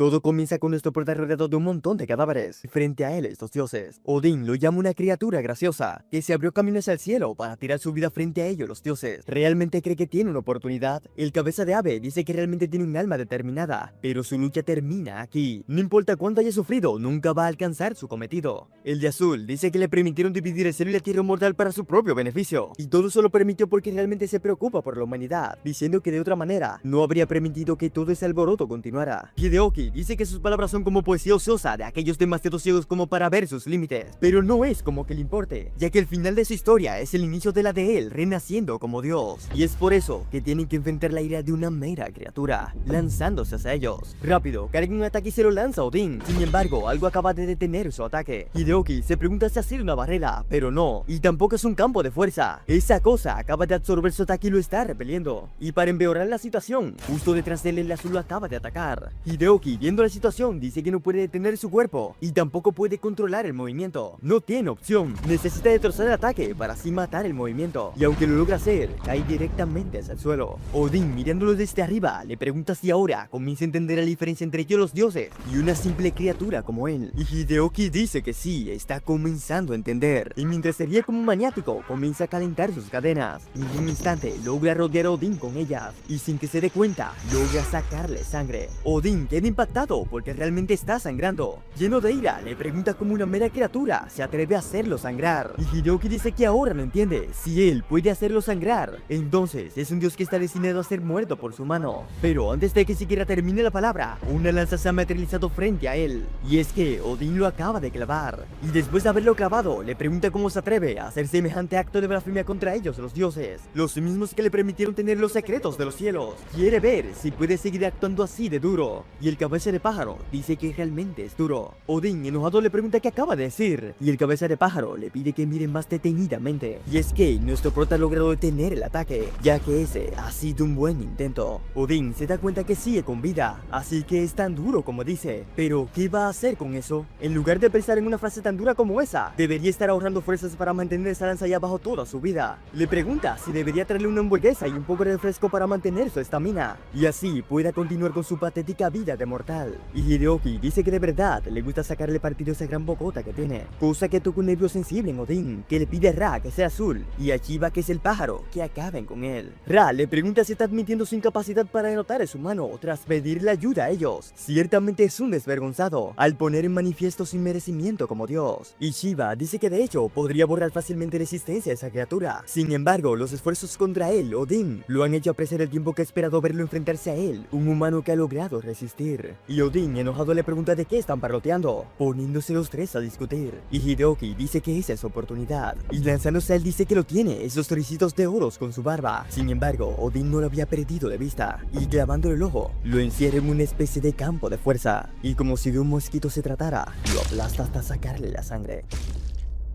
Todo comienza con nuestro prota rodeado de un montón de cadáveres. Frente a él, estos dioses. Odín lo llama una criatura graciosa, que se abrió camino hacia el cielo para tirar su vida frente a ellos, los dioses. ¿Realmente cree que tiene una oportunidad? El cabeza de ave dice que realmente tiene un alma determinada, pero su lucha termina aquí. No importa cuánto haya sufrido, nunca va a alcanzar su cometido. El de azul dice que le permitieron dividir el cielo y la tierra mortal para su propio beneficio, y todo eso lo permitió porque realmente se preocupa por la humanidad, diciendo que de otra manera no habría permitido que todo ese alboroto continuara. Hideoki dice que sus palabras son como poesía ociosa de aquellos demasiado ciegos como para ver sus límites, pero no es como que le importe, ya que el final de su historia es el inicio de la de él renaciendo como Dios, y es por eso que tienen que enfrentar la ira de una mera criatura, lanzándose hacia ellos. Rápido, carga un ataque y se lo lanza a Odín. Sin embargo, algo acaba de detener su ataque. Hideoki se pregunta si ha sido una barrera, pero no, y tampoco es un campo de fuerza. Esa cosa acaba de absorber su ataque y lo está repeliendo. Y para empeorar la situación, justo detrás de él el azul lo acaba de atacar. Hideoki, viendo la situación, dice que no puede detener su cuerpo y tampoco puede controlar el movimiento. No tiene opción, necesita destrozar el ataque para así matar el movimiento, y aunque lo logra hacer, cae directamente hacia el suelo. Odín, mirándolo desde arriba, le pregunta si ahora comienza a entender la diferencia entre ellos los dioses y una simple criatura como él. Y Hideoki dice que sí, está comenzando a entender, y mientras se ríe como un maniático, comienza a calentar sus cadenas, y en un instante logra rodear a Odín con ellas, y sin que se dé cuenta, logra sacarle sangre. Odín queda impactado porque realmente está sangrando. Lleno de ira, le pregunta cómo una mera criatura se atreve a hacerlo sangrar, y Hideoki dice que ahora no entiende. Si él puede hacerlo sangrar, entonces es un dios que está destinado a ser muerto por su mano. Pero antes de que siquiera termine la palabra, una lanza se ha materializado frente a él, y es que Odín lo acaba de clavar, y después de haberlo clavado, le pregunta cómo se atreve a hacer semejante acto de blasfemia contra ellos, los dioses, los mismos que le permitieron tener los secretos de los cielos. Quiere ver si puede seguir actuando así de duro, y el cabeza de pájaro dice que realmente es duro. Odín, enojado, le pregunta qué acaba de decir, y el cabeza de pájaro le pide que mire más detenidamente, y es que nuestro prota ha logrado detener el ataque, ya que ese ha sido un buen intento. Odín se da cuenta que sigue con vida, así que es tan duro como dice, pero ¿qué va a hacer con eso? En lugar de pensar en una frase tan dura como esa, debería estar ahorrando fuerzas para mantener esa lanza allá abajo toda su vida. Le pregunta si debería traerle una hamburguesa y un poco de refresco para mantener su estamina, y así pueda continuar con su patética vida de mortal. Y Hideoki dice que de verdad le gusta sacarle partido a esa gran bocota que tiene, cosa que toca un nervio sensible en Odín, que le pide a Ra que sea azul, y a Shiva, que es el pájaro, que acaben con él. Ra le pregunta si está admitiendo su incapacidad para denotar a su mano tras pedirle ayuda a ellos. Ciertamente es un desvergonzado al poner en manifiesto su inmerecimiento como Dios, y Shiva dice que de hecho podría borrar fácilmente la existencia de esa criatura. Sin embargo, los esfuerzos contra él, Odín, lo han hecho apreciar el tiempo que ha esperado verlo enfrentarse a él, un humano que ha logrado resistir. Y Odín, enojado, le pregunta de qué están parloteando, poniéndose los tres a discutir, y Hideoki dice que esa es su oportunidad, y lanzándose a él dice que lo tiene, esos tricitos de oros con su barba. Sin embargo, Odín no lo había perdido de vista, y clavándole el ojo, lo encierra en una especie de campo de fuerza, y como si de un mosquito se tratara, lo aplasta hasta sacarle la sangre.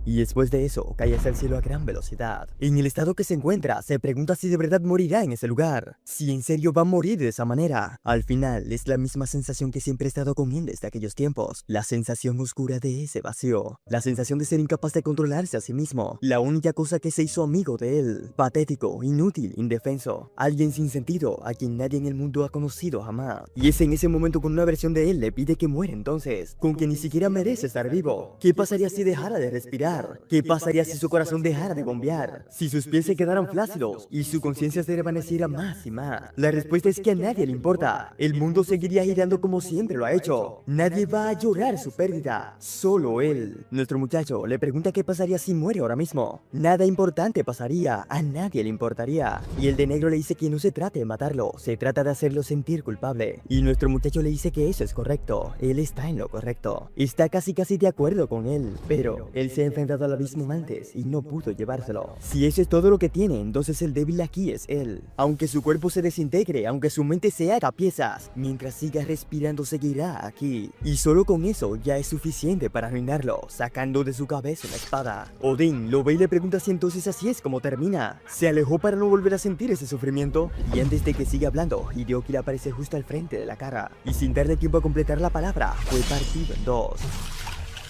Y después de eso, cae hacia el cielo a gran velocidad. En el estado que se encuentra, se pregunta si de verdad morirá en ese lugar, si en serio va a morir de esa manera. Al final, es la misma sensación que siempre ha estado con él desde aquellos tiempos, la sensación oscura de ese vacío, la sensación de ser incapaz de controlarse a sí mismo, la única cosa que se hizo amigo de él, patético, inútil, indefenso, alguien sin sentido, a quien nadie en el mundo ha conocido jamás. Y es en ese momento con una versión de él le pide que muera entonces, con que ni siquiera merece estar vivo. ¿Qué pasaría si dejara de respirar? ¿Qué pasaría si su corazón dejara de bombear? Si sus pies se quedaran flácidos y su conciencia se desvaneciera más y más. La respuesta es que a nadie le importa. El mundo seguiría girando como siempre lo ha hecho. Nadie va a llorar su pérdida, solo él. Nuestro muchacho le pregunta qué pasaría si muere ahora mismo. Nada importante pasaría, a nadie le importaría. Y el de negro le dice que no se trate de matarlo, se trata de hacerlo sentir culpable. Y nuestro muchacho le dice que eso es correcto, él está en lo correcto. Está casi de acuerdo con él, pero él se enfrenta al abismo antes y no pudo llevárselo. Si eso es todo lo que tiene, entonces el débil aquí es él. Aunque su cuerpo se desintegre, aunque su mente se haga piezas, mientras siga respirando seguirá aquí. Y solo con eso ya es suficiente para arruinarlo, sacando de su cabeza una espada. Odín lo ve y le pregunta si entonces así es como termina. Se alejó para no volver a sentir ese sufrimiento, y antes de que siga hablando, Hideoki le aparece justo al frente de la cara, y sin darle tiempo a completar la palabra, fue partido en dos.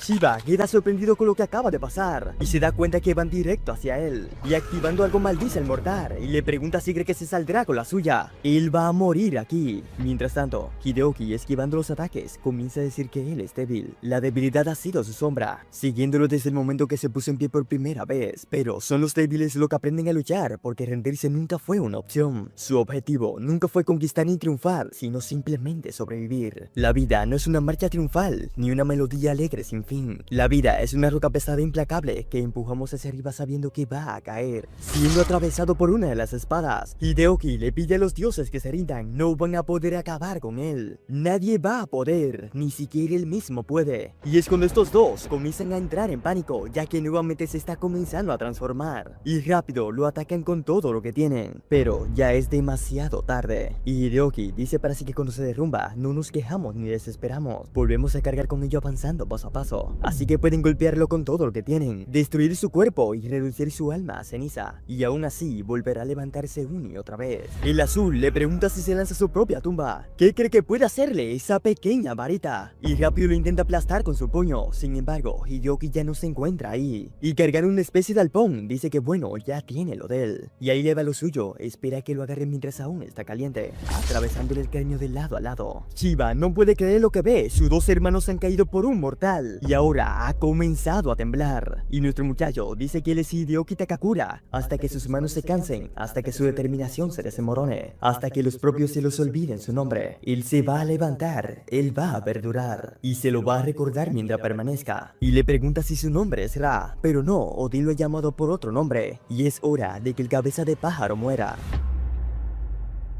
Shiba queda sorprendido con lo que acaba de pasar y se da cuenta que van directo hacia él y activando algo maldice al mortal y le pregunta si cree que se saldrá con la suya. Él va a morir aquí. Mientras tanto, Hideoki, esquivando los ataques, comienza a decir que él es débil. La debilidad ha sido su sombra, siguiéndolo desde el momento que se puso en pie por primera vez. Pero son los débiles los que aprenden a luchar, porque rendirse nunca fue una opción. Su objetivo nunca fue conquistar ni triunfar, sino simplemente sobrevivir. La vida no es una marcha triunfal, ni una melodía alegre sin fin. La vida es una roca pesada e implacable que empujamos hacia arriba sabiendo que va a caer, siendo atravesado por una de las espadas. Hideoki le pide a los dioses que se rindan, no van a poder acabar con él. Nadie va a poder, ni siquiera él mismo puede. Y es cuando estos dos comienzan a entrar en pánico, ya que nuevamente se está comenzando a transformar. Y rápido lo atacan con todo lo que tienen. Pero ya es demasiado tarde. Y Hideoki dice para sí que cuando se derrumba, no nos quejamos ni desesperamos. Volvemos a cargar con ello avanzando paso a paso. Así que pueden golpearlo con todo lo que tienen, destruir su cuerpo y reducir su alma a ceniza. Y aún así volverá a levantarse una y otra vez. El azul le pregunta si se lanza a su propia tumba. ¿Qué cree que puede hacerle esa pequeña varita? Y rápido lo intenta aplastar con su puño. Sin embargo, Hideoki ya no se encuentra ahí. Y cargar una especie de alpón dice que bueno, ya tiene lo de él. Y ahí lleva lo suyo, espera que lo agarre mientras aún está caliente, atravesándole el cráneo de lado a lado. Shiba no puede creer lo que ve, sus dos hermanos han caído por un mortal. Y ahora ha comenzado a temblar. Y nuestro muchacho dice que él es Hideoki Takakura, hasta que sus manos se cansen, hasta que su determinación se desmorone, hasta que los propios se los olviden su nombre. Él se va a levantar, él va a perdurar, y se lo va a recordar mientras permanezca. Y le pregunta si su nombre es Ra, pero no, Odin lo ha llamado por otro nombre, y es hora de que el cabeza de pájaro muera.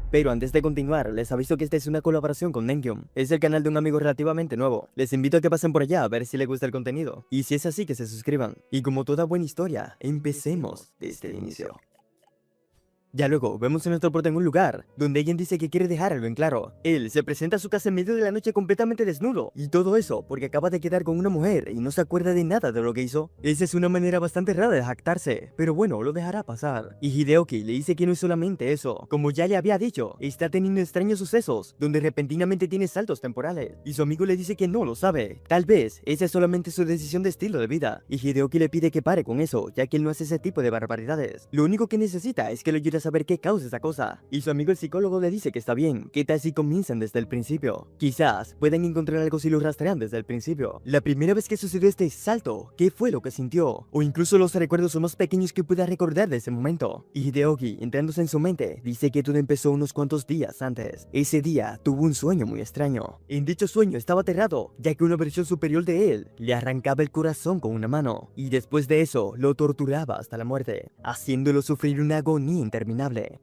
Pero antes de continuar, les aviso que esta es una colaboración con Nenkyun. Es el canal de un amigo relativamente nuevo. Les invito a que pasen por allá a ver si les gusta el contenido. Y si es así, que se suscriban. Y como toda buena historia, empecemos desde el inicio. Ya luego, vemos a nuestro prota en un lugar, donde alguien dice que quiere dejar algo en claro. Él se presenta a su casa en medio de la noche completamente desnudo. Y todo eso porque acaba de quedar con una mujer y no se acuerda de nada de lo que hizo. Esa es una manera bastante rara de jactarse, pero bueno, lo dejará pasar. Y Hideoki le dice que no es solamente eso. Como ya le había dicho, está teniendo extraños sucesos, donde repentinamente tiene saltos temporales. Y su amigo le dice que no lo sabe. Tal vez, esa es solamente su decisión de estilo de vida. Y Hideoki le pide que pare con eso, ya que él no hace ese tipo de barbaridades. Lo único que necesita es que lo ayude a saber qué causa esa cosa. Y su amigo el psicólogo le dice que está bien, que tal si comienzan desde el principio. Quizás puedan encontrar algo si lo rastrean desde el principio. La primera vez que sucedió este salto, ¿qué fue lo que sintió? O incluso los recuerdos son más pequeños que pueda recordar de ese momento. Y Hideoki, entrándose en su mente, dice que todo empezó unos cuantos días antes. Ese día tuvo un sueño muy extraño. En dicho sueño estaba aterrado, ya que una versión superior de él le arrancaba el corazón con una mano. Y después de eso, lo torturaba hasta la muerte, haciéndolo sufrir una agonía interminable.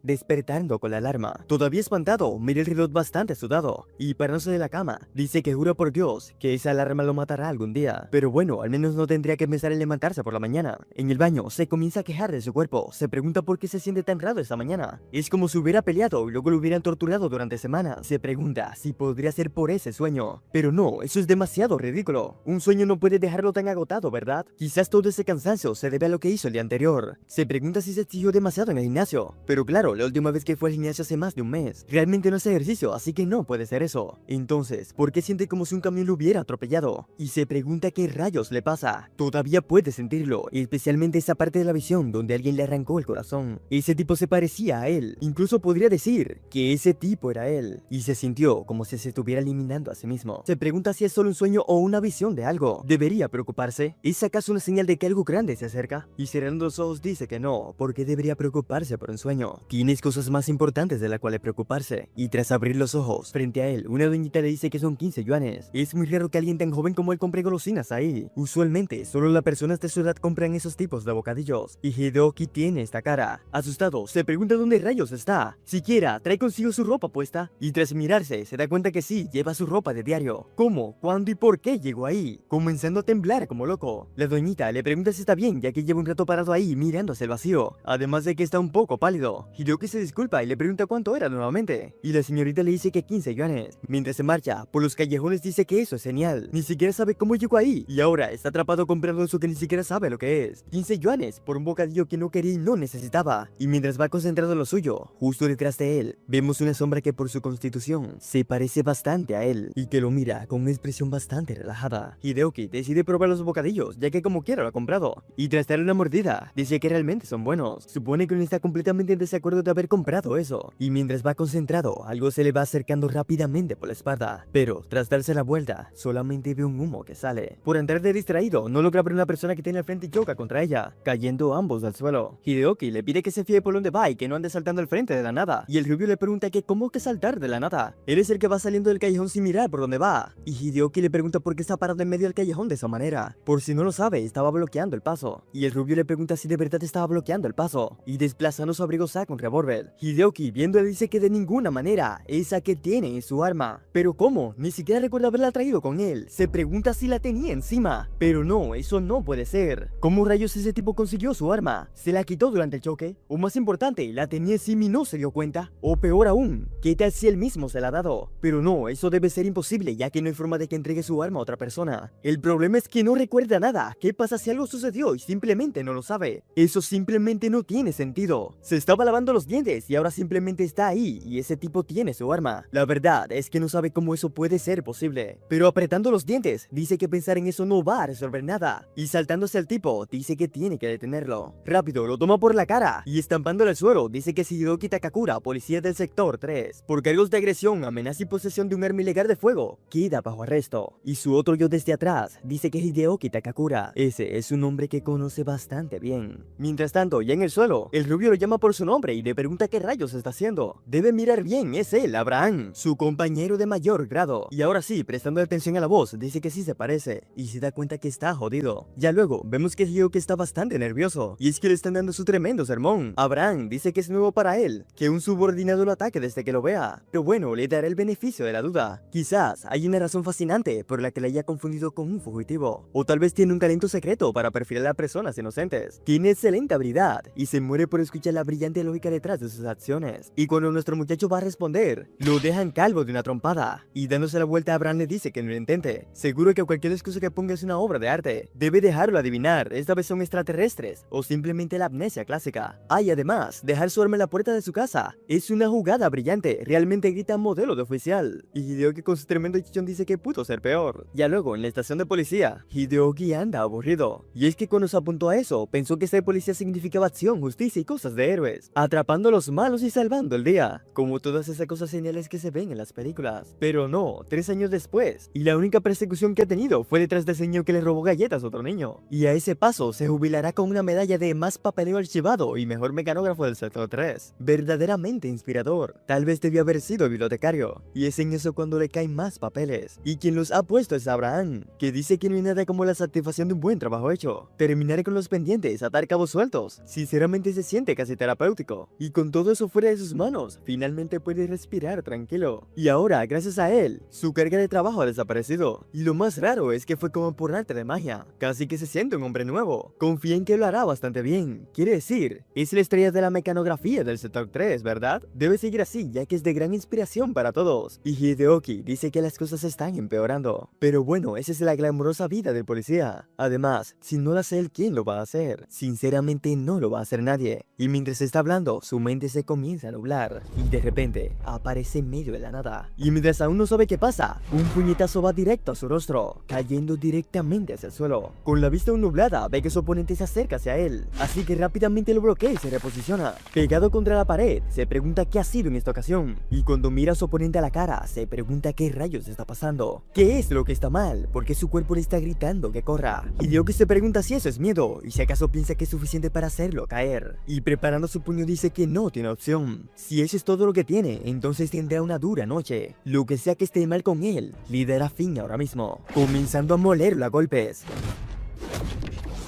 Despertando con la alarma. Todavía espantado, mira el reloj bastante sudado y parándose de la cama, dice que jura por Dios que esa alarma lo matará algún día. Pero bueno, al menos no tendría que pensar en levantarse por la mañana. En el baño, se comienza a quejar de su cuerpo, se pregunta por qué se siente tan raro esta mañana. Es como si hubiera peleado y luego lo hubieran torturado durante semanas. Se pregunta si podría ser por ese sueño. Pero no, eso es demasiado ridículo. Un sueño no puede dejarlo tan agotado, ¿verdad? Quizás todo ese cansancio se debe a lo que hizo el día anterior. Se pregunta si se exigió demasiado en el gimnasio. Pero claro, la última vez que fue al gimnasio hace más de un mes. Realmente no hace ejercicio, así que no puede ser eso. Entonces, ¿por qué siente como si un camión lo hubiera atropellado? Y se pregunta qué rayos le pasa. Todavía puede sentirlo, especialmente esa parte de la visión donde alguien le arrancó el corazón. Ese tipo se parecía a él. Incluso podría decir que ese tipo era él. Y se sintió como si se estuviera eliminando a sí mismo. Se pregunta si es solo un sueño o una visión de algo. ¿Debería preocuparse? ¿Es acaso una señal de que algo grande se acerca? Y cerrando los ojos dice que no, porque debería preocuparse por un sueño. Tienes cosas más importantes de las cuales preocuparse. Y tras abrir los ojos, frente a él, una doñita le dice que son 15 yuanes. Es muy raro que alguien tan joven como él compre golosinas ahí. Usualmente, solo las personas de su edad compran esos tipos de bocadillos. Y Hideoki tiene esta cara. Asustado, se pregunta dónde rayos está. Siquiera trae consigo su ropa puesta. Y tras mirarse, se da cuenta que sí, lleva su ropa de diario. ¿Cómo? ¿Cuándo y por qué llegó ahí? Comenzando a temblar como loco. La doñita le pregunta si está bien, ya que lleva un rato parado ahí mirando hacia el vacío. Además de que está un poco pálido. pálido. Hideoki se disculpa y le pregunta cuánto era nuevamente. Y la señorita le dice que 15 yuanes. Mientras se marcha por los callejones dice que eso es genial. Ni siquiera sabe cómo llegó ahí. Y ahora está atrapado comprando eso que ni siquiera sabe lo que es. 15 yuanes por un bocadillo que no quería y no necesitaba. Y mientras va concentrado en lo suyo, justo detrás de él, vemos una sombra que por su constitución se parece bastante a él. Y que lo mira con una expresión bastante relajada. Hideoki decide probar los bocadillos, ya que como quiera lo ha comprado. Y tras darle una mordida, dice que realmente son buenos. Supone que no está completamente en desacuerdo de haber comprado eso. Y mientras va concentrado, algo se le va acercando rápidamente por la espalda. Pero tras darse la vuelta, solamente ve un humo que sale. Por entrar de distraído, no logra ver una persona que tiene al frente y choca contra ella, cayendo ambos al suelo. Hideoki le pide que se fíe por donde va y que no ande saltando al frente de la nada. Y el rubio le pregunta que cómo que saltar de la nada. Él es el que va saliendo del callejón sin mirar por dónde va. Y Hideoki le pregunta por qué está parado en medio del callejón de esa manera. Por si no lo sabe, estaba bloqueando el paso. Y el rubio le pregunta si de verdad estaba bloqueando el paso. Y desplazando su abrigo saca un revólver. Hideoki, viendo, le dice que de ninguna manera, esa que tiene en su arma. Pero ¿cómo? Ni siquiera recuerda haberla traído con él. Se pregunta si la tenía encima. Pero no, eso no puede ser. ¿Cómo rayos ese tipo consiguió su arma? ¿Se la quitó durante el choque? O más importante, ¿la tenía encima y no se dio cuenta? O peor aún, ¿qué tal si él mismo se la ha dado? Pero no, eso debe ser imposible, ya que no hay forma de que entregue su arma a otra persona. El problema es que no recuerda nada. ¿Qué pasa si algo sucedió y simplemente no lo sabe? Eso simplemente no tiene sentido. Se estaba lavando los dientes y ahora simplemente está ahí y ese tipo tiene su arma. La verdad es que no sabe cómo eso puede ser posible. Pero apretando los dientes, dice que pensar en eso no va a resolver nada. Y saltándose al tipo, dice que tiene que detenerlo. Rápido, lo toma por la cara y estampándole al suelo, dice que es Hideoki Takakura, policía del sector 3, por cargos de agresión, amenaza y posesión de un arma ilegal de fuego, queda bajo arresto. Y su otro yo desde atrás dice que Hideoki Takakura, ese es un hombre que conoce bastante bien. Mientras tanto, ya en el suelo, el rubio lo llama por su nombre y le pregunta qué rayos está haciendo. Debe mirar bien, es él, Abraham, su compañero de mayor grado. Y ahora sí, prestando atención a la voz, dice que sí se parece y se da cuenta que está jodido. Ya luego, vemos que Hideoki está bastante nervioso y es que le están dando su tremendo sermón. Abraham dice que es nuevo para él, que un subordinado lo ataque desde que lo vea, pero bueno, le dará el beneficio de la duda. Quizás hay una razón fascinante por la que le haya confundido con un fugitivo, o tal vez tiene un talento secreto para perfilar a personas inocentes. Tiene excelente habilidad y se muere por escuchar la brillante lógica detrás de sus acciones. Y cuando nuestro muchacho va a responder, lo dejan calvo de una trompada, y dándose la vuelta, Abraham le dice que no lo intente. Seguro que cualquier excusa que ponga es una obra de arte. Debe dejarlo adivinar, esta vez son extraterrestres, o simplemente la amnesia clásica. Hay además, dejar su arma en la puerta de su casa. Es una jugada brillante, realmente grita modelo de oficial. Y Hideoki con su tremendo chichón dice que pudo ser peor. Ya luego, en la estación de policía, Hideoki anda aburrido. Y es que cuando se apuntó a eso, pensó que ser policía significaba acción, justicia y cosas de héroes, atrapando a los malos y salvando el día, como todas esas cosas geniales que se ven en las películas. Pero no, 3 años después, y la única persecución que ha tenido fue detrás del señor que le robó galletas a otro niño. Y a ese paso se jubilará con una medalla de más papeleo archivado y mejor mecanógrafo del sector 3. Verdaderamente inspirador. Tal vez debió haber sido bibliotecario. Y es en eso cuando le caen más papeles. Y quien los ha puesto es Abraham, que dice que no hay nada como la satisfacción de un buen trabajo hecho. Terminar con los pendientes, atar cabos sueltos. Sinceramente se siente casi terapéutico. Y con todo eso fuera de sus manos, finalmente puede respirar tranquilo. Y ahora, gracias a él, su carga de trabajo ha desaparecido. Y lo más raro es que fue como por arte de magia. Casi que se siente un hombre nuevo. Confía en que lo hará bastante bien. Quiere decir, es la estrella de la mecanografía del sector 3, ¿verdad? Debe seguir así, ya que es de gran inspiración para todos. Y Hideoki dice que las cosas están empeorando. Pero bueno, esa es la glamurosa vida del policía. Además, si no lo hace él, ¿quién lo va a hacer? Sinceramente no lo va a hacer nadie. Y mientras está hablando, su mente se comienza a nublar. Y de repente, aparece en medio de la nada. Y mientras aún no sabe qué pasa, un puñetazo va directo a su rostro, cayendo directamente hacia el suelo. Con la vista aún nublada, ve que su oponente se acerca hacia él. Así que rápidamente lo bloquea y se reposiciona. Pegado contra la pared, se pregunta qué ha sido en esta ocasión. Y cuando mira a su oponente a la cara, se pregunta qué rayos está pasando. ¿Qué es lo que está mal? ¿Por qué su cuerpo le está gritando que corra? Y Hideoki se pregunta si eso es miedo, y si acaso piensa que es suficiente para hacerlo caer. Y preparando su puño dice que no tiene opción. Si eso es todo lo que tiene, entonces tendrá una dura noche. Lo que sea que esté mal con él, le dará fin ahora mismo, comenzando a molerlo a golpes.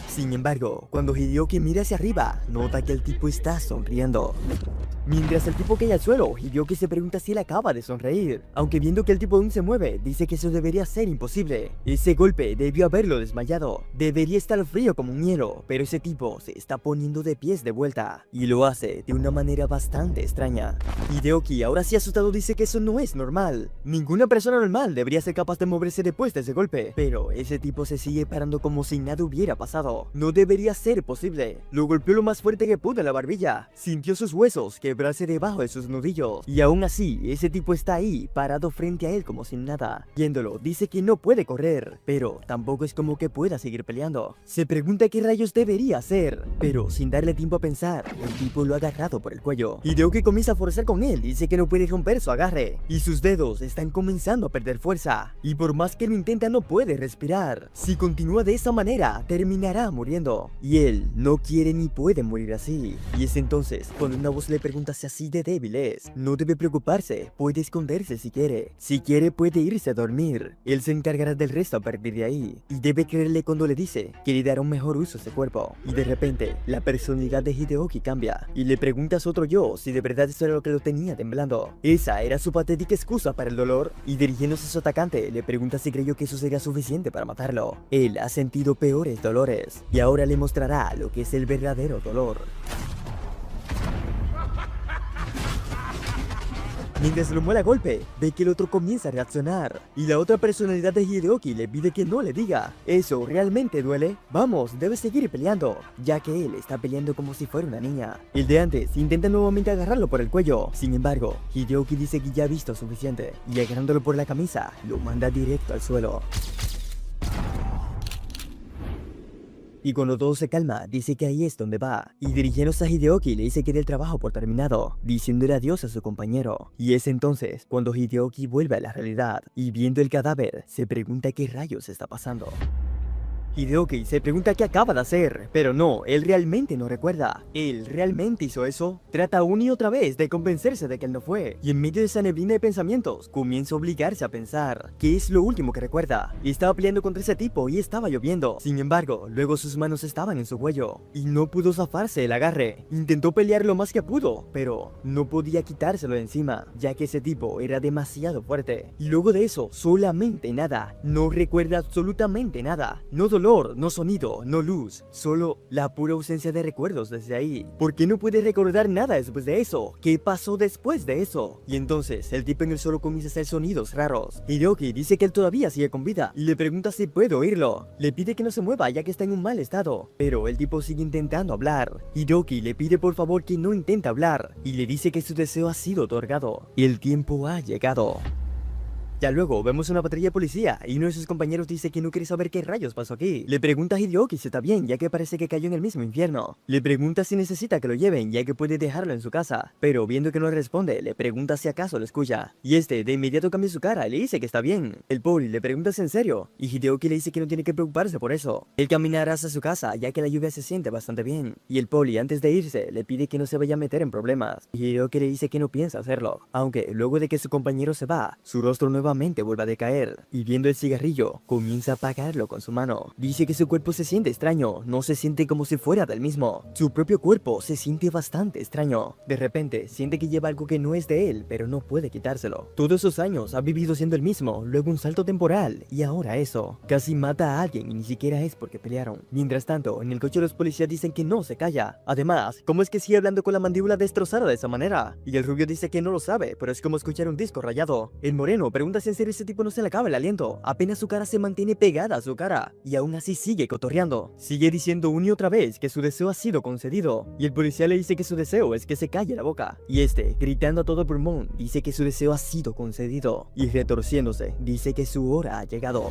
Sin embargo, cuando Hideoki mira hacia arriba, nota que el tipo está sonriendo. Mientras el tipo cae al suelo, Hideo se pregunta si él acaba de sonreír, aunque viendo que el tipo aún se mueve, dice que eso debería ser imposible. Ese golpe debió haberlo desmayado, debería estar frío como un hielo, pero ese tipo se está poniendo de pies de vuelta, y lo hace de una manera bastante extraña. Hideoki, ahora sí asustado, dice que eso no es normal. Ninguna persona normal debería ser capaz de moverse después de ese golpe, pero ese tipo se sigue parando como si nada hubiera pasado. No debería ser posible. Lo golpeó lo más fuerte que pudo en la barbilla, sintió sus huesos quebrarse debajo de sus nudillos, y aún así, ese tipo está ahí, parado frente a él como sin nada. Viéndolo, dice que no puede correr, pero tampoco es como que pueda seguir peleando. Se pregunta qué rayos debería hacer, pero sin darle tiempo a pensar, el tipo lo ha agarrado por el cuello. Hideo comienza a forzar con él, dice que no puede romper su agarre, y sus dedos están comenzando a perder fuerza, y por más que lo intenta no puede respirar. Si continúa de esa manera, terminará muriendo, y él no quiere ni puede morir así. Y es entonces cuando una voz le pregunta si así de débil es. No debe preocuparse, puede esconderse si quiere. Si quiere puede irse a dormir, él se encargará del resto a partir de ahí, y debe creerle cuando le dice que le dará un mejor uso a ese cuerpo. Y de repente, la personalidad de Hideoki cambia, y le pregunta a su otro yo si de verdad eso era lo que lo tenía temblando. Esa era su patética excusa para el dolor, y dirigiéndose a su atacante, le pregunta si creyó que eso sería suficiente para matarlo. Él ha sentido peores dolores, y ahora le mostrará lo que es el verdadero dolor. Mientras lo muele a golpe, ve que el otro comienza a reaccionar, y la otra personalidad de Hideoki le pide que no le diga. ¿Eso realmente duele? Vamos, debes seguir peleando, ya que él está peleando como si fuera una niña. El de antes intenta nuevamente agarrarlo por el cuello, sin embargo, Hideoki dice que ya ha visto suficiente, y agarrándolo por la camisa, lo manda directo al suelo. Y cuando todo se calma, dice que ahí es donde va, y dirigiéndose a Hideoki le dice que dé el trabajo por terminado, diciéndole adiós a su compañero. Y es entonces cuando Hideoki vuelve a la realidad, y viendo el cadáver, se pregunta qué rayos está pasando. Hideoki se pregunta qué acaba de hacer, pero no, él realmente no recuerda. ¿Él realmente hizo eso? Trata una y otra vez de convencerse de que él no fue, y en medio de esa neblina de pensamientos, comienza a obligarse a pensar qué es lo último que recuerda. Estaba peleando contra ese tipo y estaba lloviendo. Sin embargo, luego sus manos estaban en su cuello, y no pudo zafarse el agarre. Intentó pelear lo más que pudo, pero no podía quitárselo de encima, ya que ese tipo era demasiado fuerte. Y luego de eso, solamente nada. No recuerda absolutamente nada. No dolor, no sonido, no luz, solo la pura ausencia de recuerdos desde ahí. ¿Por qué no puede recordar nada después de eso? ¿Qué pasó después de eso? Y entonces el tipo en el suelo comienza a hacer sonidos raros. Hideoki dice que él todavía sigue con vida y le pregunta si puede oírlo. Le pide que no se mueva ya que está en un mal estado, pero el tipo sigue intentando hablar. Hideoki le pide por favor que no intente hablar y le dice que su deseo ha sido otorgado y el tiempo ha llegado. Ya luego vemos una patrulla de policía y uno de sus compañeros dice que no quiere saber qué rayos pasó aquí. Le pregunta a Hideoki si está bien, ya que parece que cayó en el mismo infierno. Le pregunta si necesita que lo lleven, ya que puede dejarlo en su casa, pero viendo que no responde, le pregunta si acaso lo escucha. Y este de inmediato cambia su cara y le dice que está bien. El poli le pregunta si en serio, y Hideoki le dice que no tiene que preocuparse por eso. Él caminará hacia su casa, ya que la lluvia se siente bastante bien. Y el poli, antes de irse, le pide que no se vaya a meter en problemas. Y Hideoki le dice que no piensa hacerlo, aunque luego de que su compañero se va, su rostro nuevamente vuelve a decaer, y viendo el cigarrillo, comienza a apagarlo con su mano. Dice que su cuerpo se siente extraño, no se siente como si fuera del mismo. Su propio cuerpo se siente bastante extraño. De repente, siente que lleva algo que no es de él, pero no puede quitárselo. Todos esos años ha vivido siendo el mismo, luego un salto temporal, y ahora eso. Casi mata a alguien y ni siquiera es porque pelearon. Mientras tanto, en el coche los policías dicen que no se calla. Además, ¿cómo es que sigue hablando con la mandíbula destrozada de esa manera? Y el rubio dice que no lo sabe, pero es como escuchar un disco rayado. El moreno pregunta si en serio ese tipo no se le acaba el aliento. Apenas su cara se mantiene pegada a su cara, y aún así sigue cotorreando. Sigue diciendo una y otra vez que su deseo ha sido concedido, y el policía le dice que su deseo es que se calle la boca. Y este, gritando a todo pulmón, dice que su deseo ha sido concedido, y retorciéndose, dice que su hora ha llegado.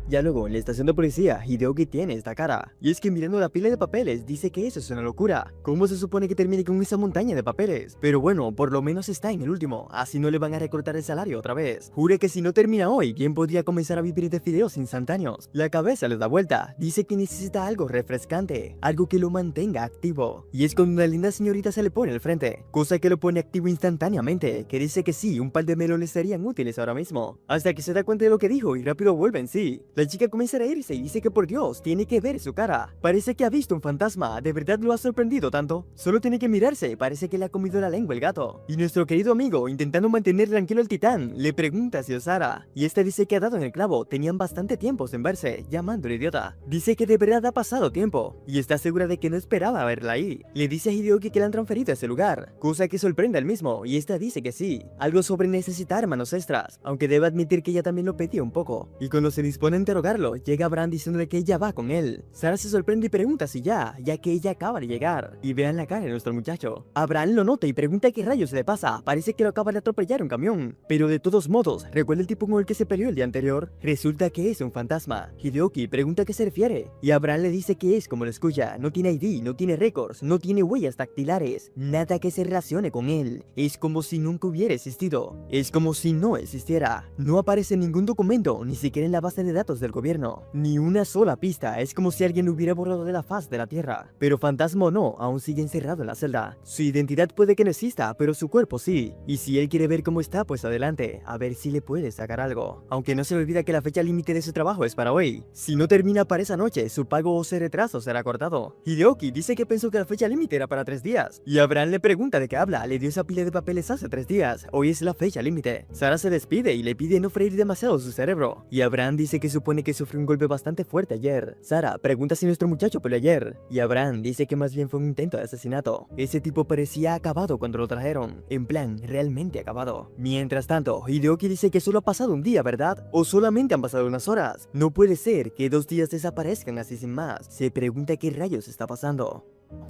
Ya luego, en la estación de policía, Hideoki tiene esta cara. Y es que mirando la pila de papeles, dice que eso es una locura. ¿Cómo se supone que termine con esa montaña de papeles? Pero bueno, por lo menos está en el último, así no le van a recortar el salario otra vez. Jure que si no termina hoy, ¿quién podría comenzar a vivir de fideos instantáneos? La cabeza le da vuelta, dice que necesita algo refrescante, algo que lo mantenga activo. Y es cuando una linda señorita se le pone al frente, cosa que lo pone activo instantáneamente, que dice que sí, un par de melones serían útiles ahora mismo. Hasta que se da cuenta de lo que dijo y rápido vuelve en sí. La chica comienza a reírse y dice que por Dios, tiene que ver su cara. Parece que ha visto un fantasma, de verdad lo ha sorprendido tanto. Solo tiene que mirarse, parece que le ha comido la lengua el gato. Y nuestro querido amigo, intentando mantener tranquilo al titán, le pregunta si es Sara. Y esta dice que ha dado en el clavo, tenían bastante tiempo sin verse, llamándole idiota. Dice que de verdad ha pasado tiempo, y está segura de que no esperaba verla ahí. Le dice a Hideoki que la han transferido a ese lugar, cosa que sorprende al mismo, y esta dice que sí. Algo sobre necesitar manos extras, aunque debe admitir que ella también lo pedía un poco. Y cuando se dispone a interrogarlo, llega Abraham diciéndole que ella va con él. Sara se sorprende y pregunta si ya que ella acaba de llegar. Y vean la cara de nuestro muchacho. Abraham lo nota y pregunta qué rayos le pasa, parece que lo acaba de atropellar un camión. Pero de todos modos, ¿recuerda el tipo con el que se peleó el día anterior? Resulta que es un fantasma. Hideoki pregunta a qué se refiere, y Abraham le dice que es como lo escucha, no tiene ID, no tiene récords, no tiene huellas dactilares, nada que se relacione con él. Es como si nunca hubiera existido, es como si no existiera. No aparece en ningún documento, ni siquiera en la base de datos del gobierno, ni una sola pista, es como si alguien lo hubiera borrado de la faz de la tierra. Pero fantasma o no, aún sigue encerrado en la celda. Su identidad puede que no exista, pero su cuerpo sí. Y si él quiere ver cómo está, pues adelante, a ver si le puede sacar algo. Aunque no se le olvida que la fecha límite de su trabajo es para hoy. Si no termina para esa noche, su pago o se retrasa o será cortado. Hideoki dice que pensó que la fecha límite era para 3 días. Y Abraham le pregunta de qué habla, le dio esa pila de papeles hace 3 días. Hoy es la fecha límite. Sara se despide y le pide no freír demasiado su cerebro. Y Abraham dice que supone que sufrió un golpe bastante fuerte ayer. Sara pregunta si nuestro muchacho peleó ayer. Y Abraham dice que más bien fue un intento de asesinato. Ese tipo parecía acabado cuando lo trajeron. En plan, realmente acabado. Mientras tanto, Hideoki dice que solo ha pasado un día, ¿verdad? O solamente han pasado unas horas. No puede ser que 2 días desaparezcan así sin más. Se pregunta qué rayos está pasando.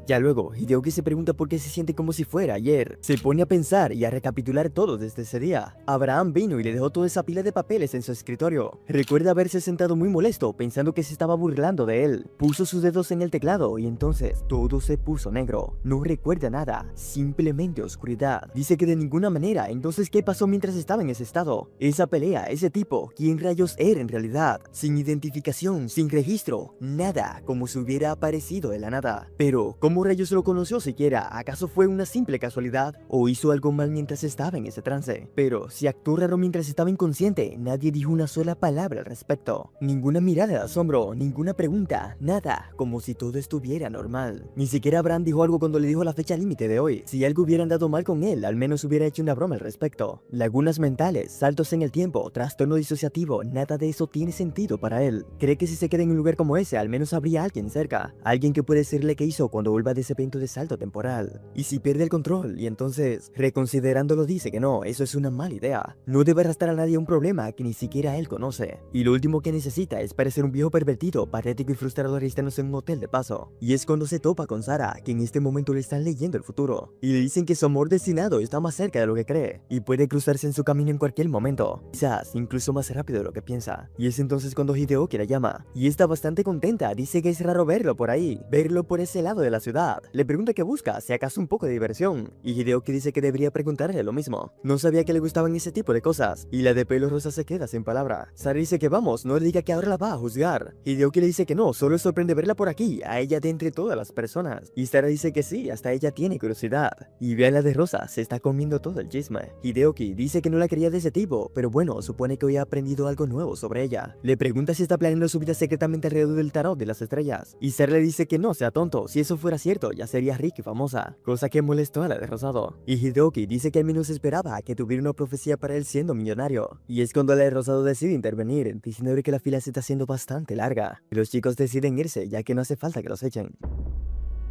Ya luego, Hideoki se pregunta por qué se siente como si fuera ayer. Se pone a pensar y a recapitular todo desde ese día. Abraham vino y le dejó toda esa pila de papeles en su escritorio. Recuerda haberse sentado muy molesto, pensando que se estaba burlando de él. Puso sus dedos en el teclado y entonces todo se puso negro. No recuerda nada, simplemente oscuridad. Dice que de ninguna manera. Entonces, ¿qué pasó mientras estaba en ese estado? Esa pelea, ese tipo, ¿quién rayos era en realidad? Sin identificación, sin registro, nada, como si hubiera aparecido de la nada. Pero ¿cómo rayos lo conoció siquiera? ¿Acaso fue una simple casualidad? ¿O hizo algo mal mientras estaba en ese trance? Pero si actuó raro mientras estaba inconsciente, nadie dijo una sola palabra al respecto. Ninguna mirada de asombro, ninguna pregunta, nada, como si todo estuviera normal. Ni siquiera Abraham dijo algo cuando le dijo la fecha límite de hoy. Si algo hubiera andado mal con él, al menos hubiera hecho una broma al respecto. Lagunas mentales, saltos en el tiempo, trastorno disociativo, nada de eso tiene sentido para él. Cree que si se queda en un lugar como ese, al menos habría alguien cerca. Alguien que puede decirle qué hizo cuando vuelva de ese evento de salto temporal. Y si pierde el control, y entonces, reconsiderándolo dice que no, eso es una mala idea. No debe arrastrar a nadie a un problema que ni siquiera él conoce. Y lo último que necesita es parecer un viejo pervertido, patético y frustrado aristándose en un hotel de paso. Y es cuando se topa con Sara, que en este momento le están leyendo el futuro. Y le dicen que su amor destinado está más cerca de lo que cree, y puede cruzarse en su camino en cualquier momento. Quizás, incluso más rápido de lo que piensa. Y es entonces cuando Hideoki la llama. Y está bastante contenta, dice que es raro verlo por ahí, verlo por ese lado de la ciudad. Le pregunta qué busca, si acaso un poco de diversión, y Hideoki dice que debería preguntarle lo mismo. No sabía que le gustaban ese tipo de cosas, y la de pelo rosa se queda sin palabra. Sara dice que vamos, no le diga que ahora la va a juzgar. Hideoki le dice que no, solo es sorprende verla por aquí, a ella de entre todas las personas. Y Sara dice que sí, hasta ella tiene curiosidad. Y ve a la de rosa, se está comiendo todo el chisme. Hideoki dice que no la quería de ese tipo, pero bueno, supone que hoy ha aprendido algo nuevo sobre ella. Le pregunta si está planeando su vida secretamente alrededor del tarot de las estrellas. Y Sara le dice que no sea tonto, si eso fuera cierto, ya sería rica y famosa, cosa que molestó a la de rosado. Y Hideoki dice que al menos esperaba que tuviera una profecía para él siendo millonario. Y es cuando la de rosado decide intervenir, diciéndole que la fila se está haciendo bastante larga. Y los chicos deciden irse, ya que no hace falta que los echen.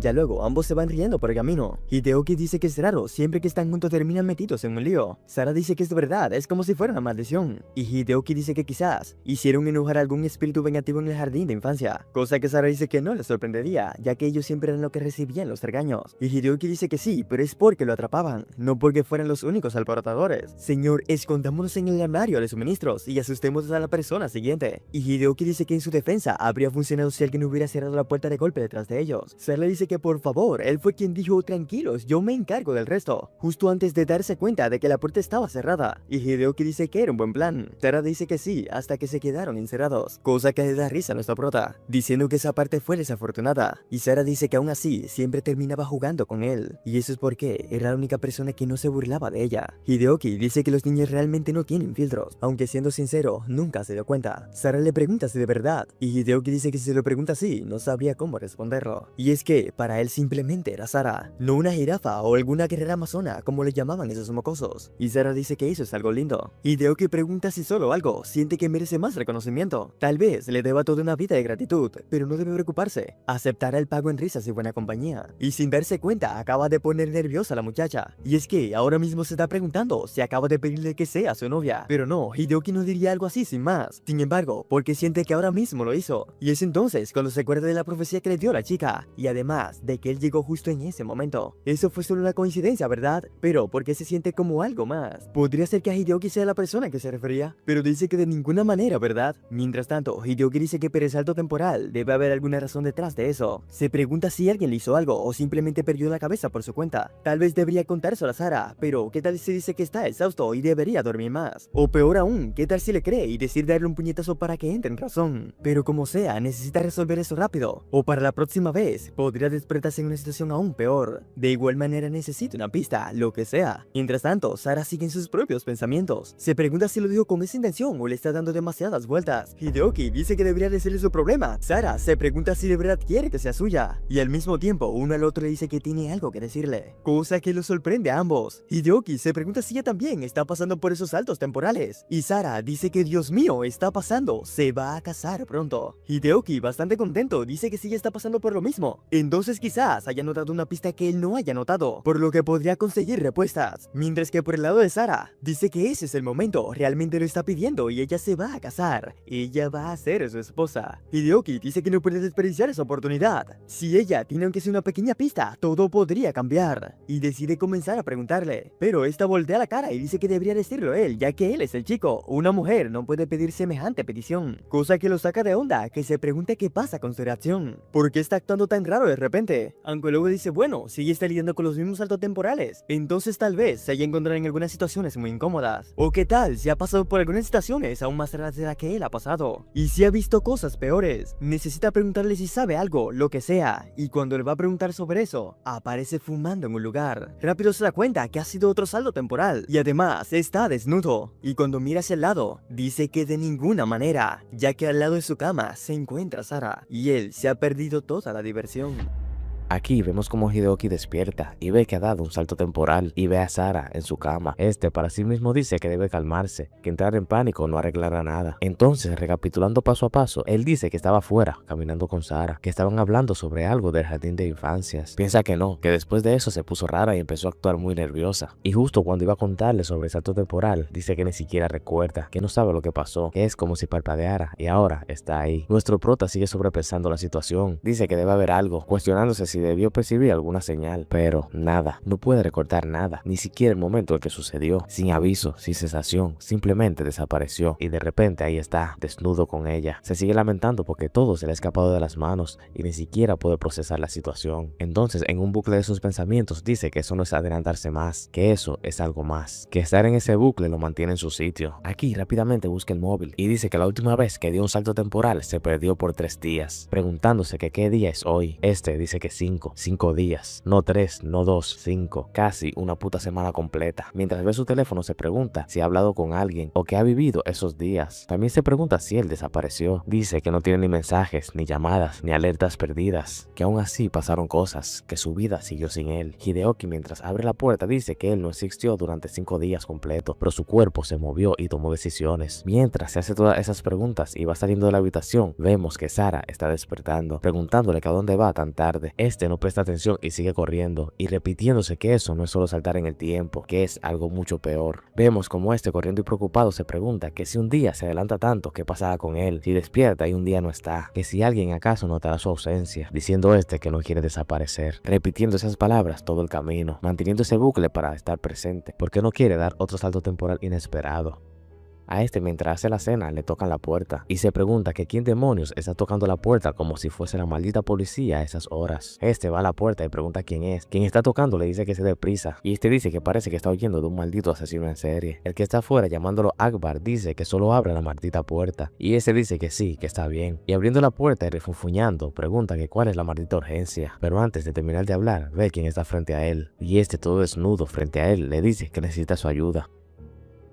Ya luego, ambos se van riendo por el camino. Hideoki dice que es raro, siempre que están juntos terminan metidos en un lío. Sara dice que es verdad, es como si fuera una maldición. Y Hideoki dice que quizás hicieron enojar a algún espíritu vengativo en el jardín de infancia, cosa que Sara dice que no le sorprendería, ya que ellos siempre eran los que recibían los regaños. Y Hideoki dice que sí, pero es porque lo atrapaban, no porque fueran los únicos alborotadores. Señor, escondámonos en el armario de suministros y asustemos a la persona siguiente. Y Hideoki dice que en su defensa habría funcionado si alguien hubiera cerrado la puerta de golpe detrás de ellos. Sara le dice que por favor, él fue quien dijo tranquilos, yo me encargo del resto, justo antes de darse cuenta de que la puerta estaba cerrada, y Hideoki dice que era un buen plan. Sara dice que sí, hasta que se quedaron encerrados, cosa que le da risa a nuestra prota, diciendo que esa parte fue desafortunada, y Sara dice que aún así siempre terminaba jugando con él, y eso es porque era la única persona que no se burlaba de ella. Hideoki dice que los niños realmente no tienen filtros, aunque siendo sincero, nunca se dio cuenta. Sara le pregunta si de verdad, y Hideoki dice que si se lo pregunta así, no sabría cómo responderlo. Y es que, para él simplemente era Sara, no una jirafa o alguna guerrera amazona, como le llamaban esos mocosos. Y Sara dice que eso es algo lindo. Hideoki pregunta si solo algo siente que merece más reconocimiento. Tal vez le deba toda una vida de gratitud, pero no debe preocuparse. Aceptará el pago en risas y buena compañía. Y sin darse cuenta, acaba de poner nerviosa a la muchacha. Y es que ahora mismo se está preguntando si acaba de pedirle que sea su novia. Pero no, Hideoki no diría algo así sin más. Sin embargo, porque siente que ahora mismo lo hizo. Y es entonces cuando se acuerda de la profecía que le dio la chica. Y además de que él llegó justo en ese momento. Eso fue solo una coincidencia, ¿verdad? Pero porque se siente como algo más. Podría ser que Hideoki sea la persona que se refería, pero dice que de ninguna manera, ¿verdad? Mientras tanto, Hideoki dice que por el salto temporal debe haber alguna razón detrás de eso. Se pregunta si alguien le hizo algo o simplemente perdió la cabeza por su cuenta. Tal vez debería contárselo a Sara, pero ¿qué tal si dice que está exhausto y debería dormir más? O peor aún, ¿qué tal si le cree y decide darle un puñetazo para que entre en razón? Pero como sea, necesita resolver eso rápido, o para la próxima vez podría despertarse en una situación aún peor. De igual manera necesita una pista, lo que sea. Mientras tanto, Sara sigue en sus propios pensamientos. Se pregunta si lo dijo con esa intención o le está dando demasiadas vueltas. Hideoki dice que debería decirle su problema. Sara se pregunta si de verdad quiere que sea suya. Y al mismo tiempo, uno al otro le dice que tiene algo que decirle, cosa que lo sorprende a ambos. Hideoki se pregunta si ella también está pasando por esos saltos temporales. Y Sara dice que Dios mío, está pasando, se va a casar pronto. Hideoki, bastante contento, dice que sí está pasando por lo mismo. Entonces quizás haya notado una pista que él no haya notado, por lo que podría conseguir respuestas. Mientras que por el lado de Sara, dice que ese es el momento, realmente lo está pidiendo y ella se va a casar. Ella va a ser su esposa. Hideoki dice que no puede desperdiciar esa oportunidad. Si ella tiene aunque sea una pequeña pista, todo podría cambiar. Y decide comenzar a preguntarle. Pero esta voltea la cara y dice que debería decirlo él, ya que él es el chico. Una mujer no puede pedir semejante petición. Cosa que lo saca de onda, que se pregunta qué pasa con su reacción. ¿Por qué está actuando tan raro de repente? Aunque luego dice, bueno, sigue está lidiando con los mismos saltos temporales. Entonces tal vez se haya encontrado en algunas situaciones muy incómodas. O qué tal si ha pasado por algunas situaciones aún más raras de la que él ha pasado. Y si ha visto cosas peores. Necesita preguntarle si sabe algo, lo que sea. Y cuando le va a preguntar sobre eso, aparece fumando en un lugar. Rápido se da cuenta que ha sido otro salto temporal. Y además está desnudo. Y cuando mira hacia el lado, dice que de ninguna manera, ya que al lado de su cama se encuentra Sara. Y él se ha perdido toda la diversión. Aquí vemos como Hideoki despierta y ve que ha dado un salto temporal y ve a Sara en su cama. Para sí mismo dice que debe calmarse, que entrar en pánico no arreglará nada. Entonces, recapitulando paso a paso, él dice que estaba afuera, caminando con Sara, que estaban hablando sobre algo del jardín de infancias. Piensa que no, que después de eso se puso rara y empezó a actuar muy nerviosa. Y justo cuando iba a contarle sobre el salto temporal, dice que ni siquiera recuerda, que no sabe lo que pasó, que es como si parpadeara y ahora está ahí. Nuestro prota sigue sobrepensando la situación. Dice que debe haber algo, cuestionándose si debió percibir alguna señal, pero nada, no puede recordar nada, ni siquiera el momento en que sucedió, sin aviso, sin sensación, simplemente desapareció y de repente ahí está, desnudo con ella. Se sigue lamentando porque todo se le ha escapado de las manos y ni siquiera puede procesar la situación. Entonces, en un bucle de sus pensamientos dice que eso no es adelantarse más, que eso es algo más, que estar en ese bucle lo mantiene en su sitio. Aquí rápidamente busca el móvil y dice que la última vez que dio un salto temporal se perdió por 3 días, preguntándose que qué día es hoy. Dice que 5 días, no 3, no 2, 5, casi una puta semana completa. Mientras ve su teléfono se pregunta si ha hablado con alguien o qué ha vivido esos días. También se pregunta si él desapareció. Dice que no tiene ni mensajes, ni llamadas, ni alertas perdidas, que aún así pasaron cosas, que su vida siguió sin él. Hideoki, mientras abre la puerta, dice que él no existió durante 5 días completos, pero su cuerpo se movió y tomó decisiones. Mientras se hace todas esas preguntas y va saliendo de la habitación, vemos que Sara está despertando, preguntándole que a dónde va tan tarde. No presta atención y sigue corriendo y repitiéndose que eso no es solo saltar en el tiempo, que es algo mucho peor. Vemos como corriendo y preocupado se pregunta que si un día se adelanta tanto, ¿qué pasará con él? Si despierta y un día no está, que si alguien acaso notará su ausencia, diciendo que no quiere desaparecer, repitiendo esas palabras todo el camino, manteniendo ese bucle para estar presente, porque no quiere dar otro salto temporal inesperado. A este, mientras hace la cena, le tocan la puerta y se pregunta que quién demonios está tocando la puerta como si fuese la maldita policía a esas horas. Este va a la puerta y pregunta quién es. Quien está tocando le dice que se dé prisa y este dice que parece que está huyendo de un maldito asesino en serie. El que está afuera llamándolo Akbar dice que solo abra la maldita puerta y ese dice que sí, que está bien. Y abriendo la puerta y refunfuñando, pregunta que cuál es la maldita urgencia. Pero antes de terminar de hablar, ve quién está frente a él y este todo desnudo frente a él le dice que necesita su ayuda.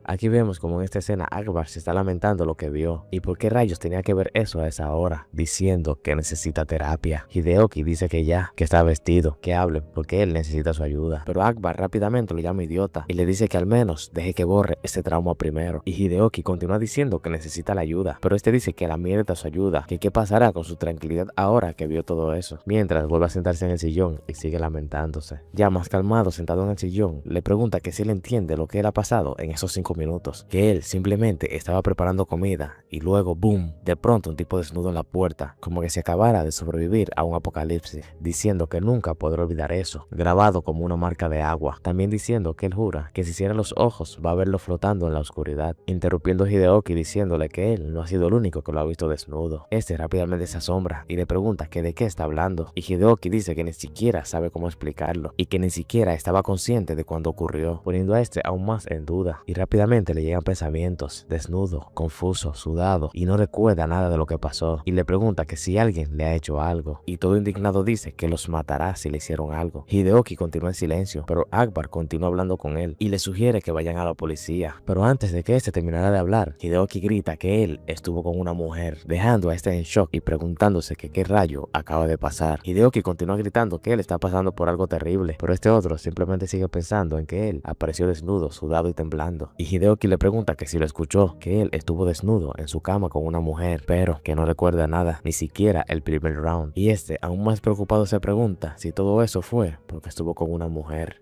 Aquí vemos como en esta escena Akbar se está lamentando lo que vio y por qué rayos tenía que ver eso a esa hora, diciendo que necesita terapia. Hideoki dice que ya, que está vestido, que hable porque él necesita su ayuda. Pero Akbar rápidamente lo llama idiota y le dice que al menos deje que borre ese trauma primero. Y Hideoki continúa diciendo que necesita la ayuda, pero este dice que la mierda su ayuda, que qué pasará con su tranquilidad ahora que vio todo eso. Mientras vuelve a sentarse en el sillón y sigue lamentándose. Ya más calmado sentado en el sillón, le pregunta que si él entiende lo que él ha pasado en esos 5 minutos, que él simplemente estaba preparando comida y luego boom, de pronto un tipo desnudo en la puerta, como que se acabara de sobrevivir a un apocalipsis, diciendo que nunca podrá olvidar eso, grabado como una marca de agua, también diciendo que él jura que si cierra los ojos va a verlo flotando en la oscuridad, interrumpiendo a Hideoki diciéndole que él no ha sido el único que lo ha visto desnudo. Este rápidamente se asombra y le pregunta que de qué está hablando y Hideoki dice que ni siquiera sabe cómo explicarlo y que ni siquiera estaba consciente de cuando ocurrió, poniendo a este aún más en duda y rápidamente le llegan pensamientos, desnudo, confuso, sudado y no recuerda nada de lo que pasó y le pregunta que si alguien le ha hecho algo y todo indignado dice que los matará si le hicieron algo. Hideoki continúa en silencio, pero Akbar continúa hablando con él y le sugiere que vayan a la policía, pero antes de que este terminara de hablar, Hideoki grita que él estuvo con una mujer, dejando a este en shock y preguntándose que qué rayo acaba de pasar. Hideoki continúa gritando que él está pasando por algo terrible, pero este otro simplemente sigue pensando en que él apareció desnudo, sudado y temblando, y Hideoki le pregunta que si lo escuchó, que él estuvo desnudo en su cama con una mujer, pero que no recuerda nada, ni siquiera el primer round. Y este, aún más preocupado, se pregunta si todo eso fue porque estuvo con una mujer.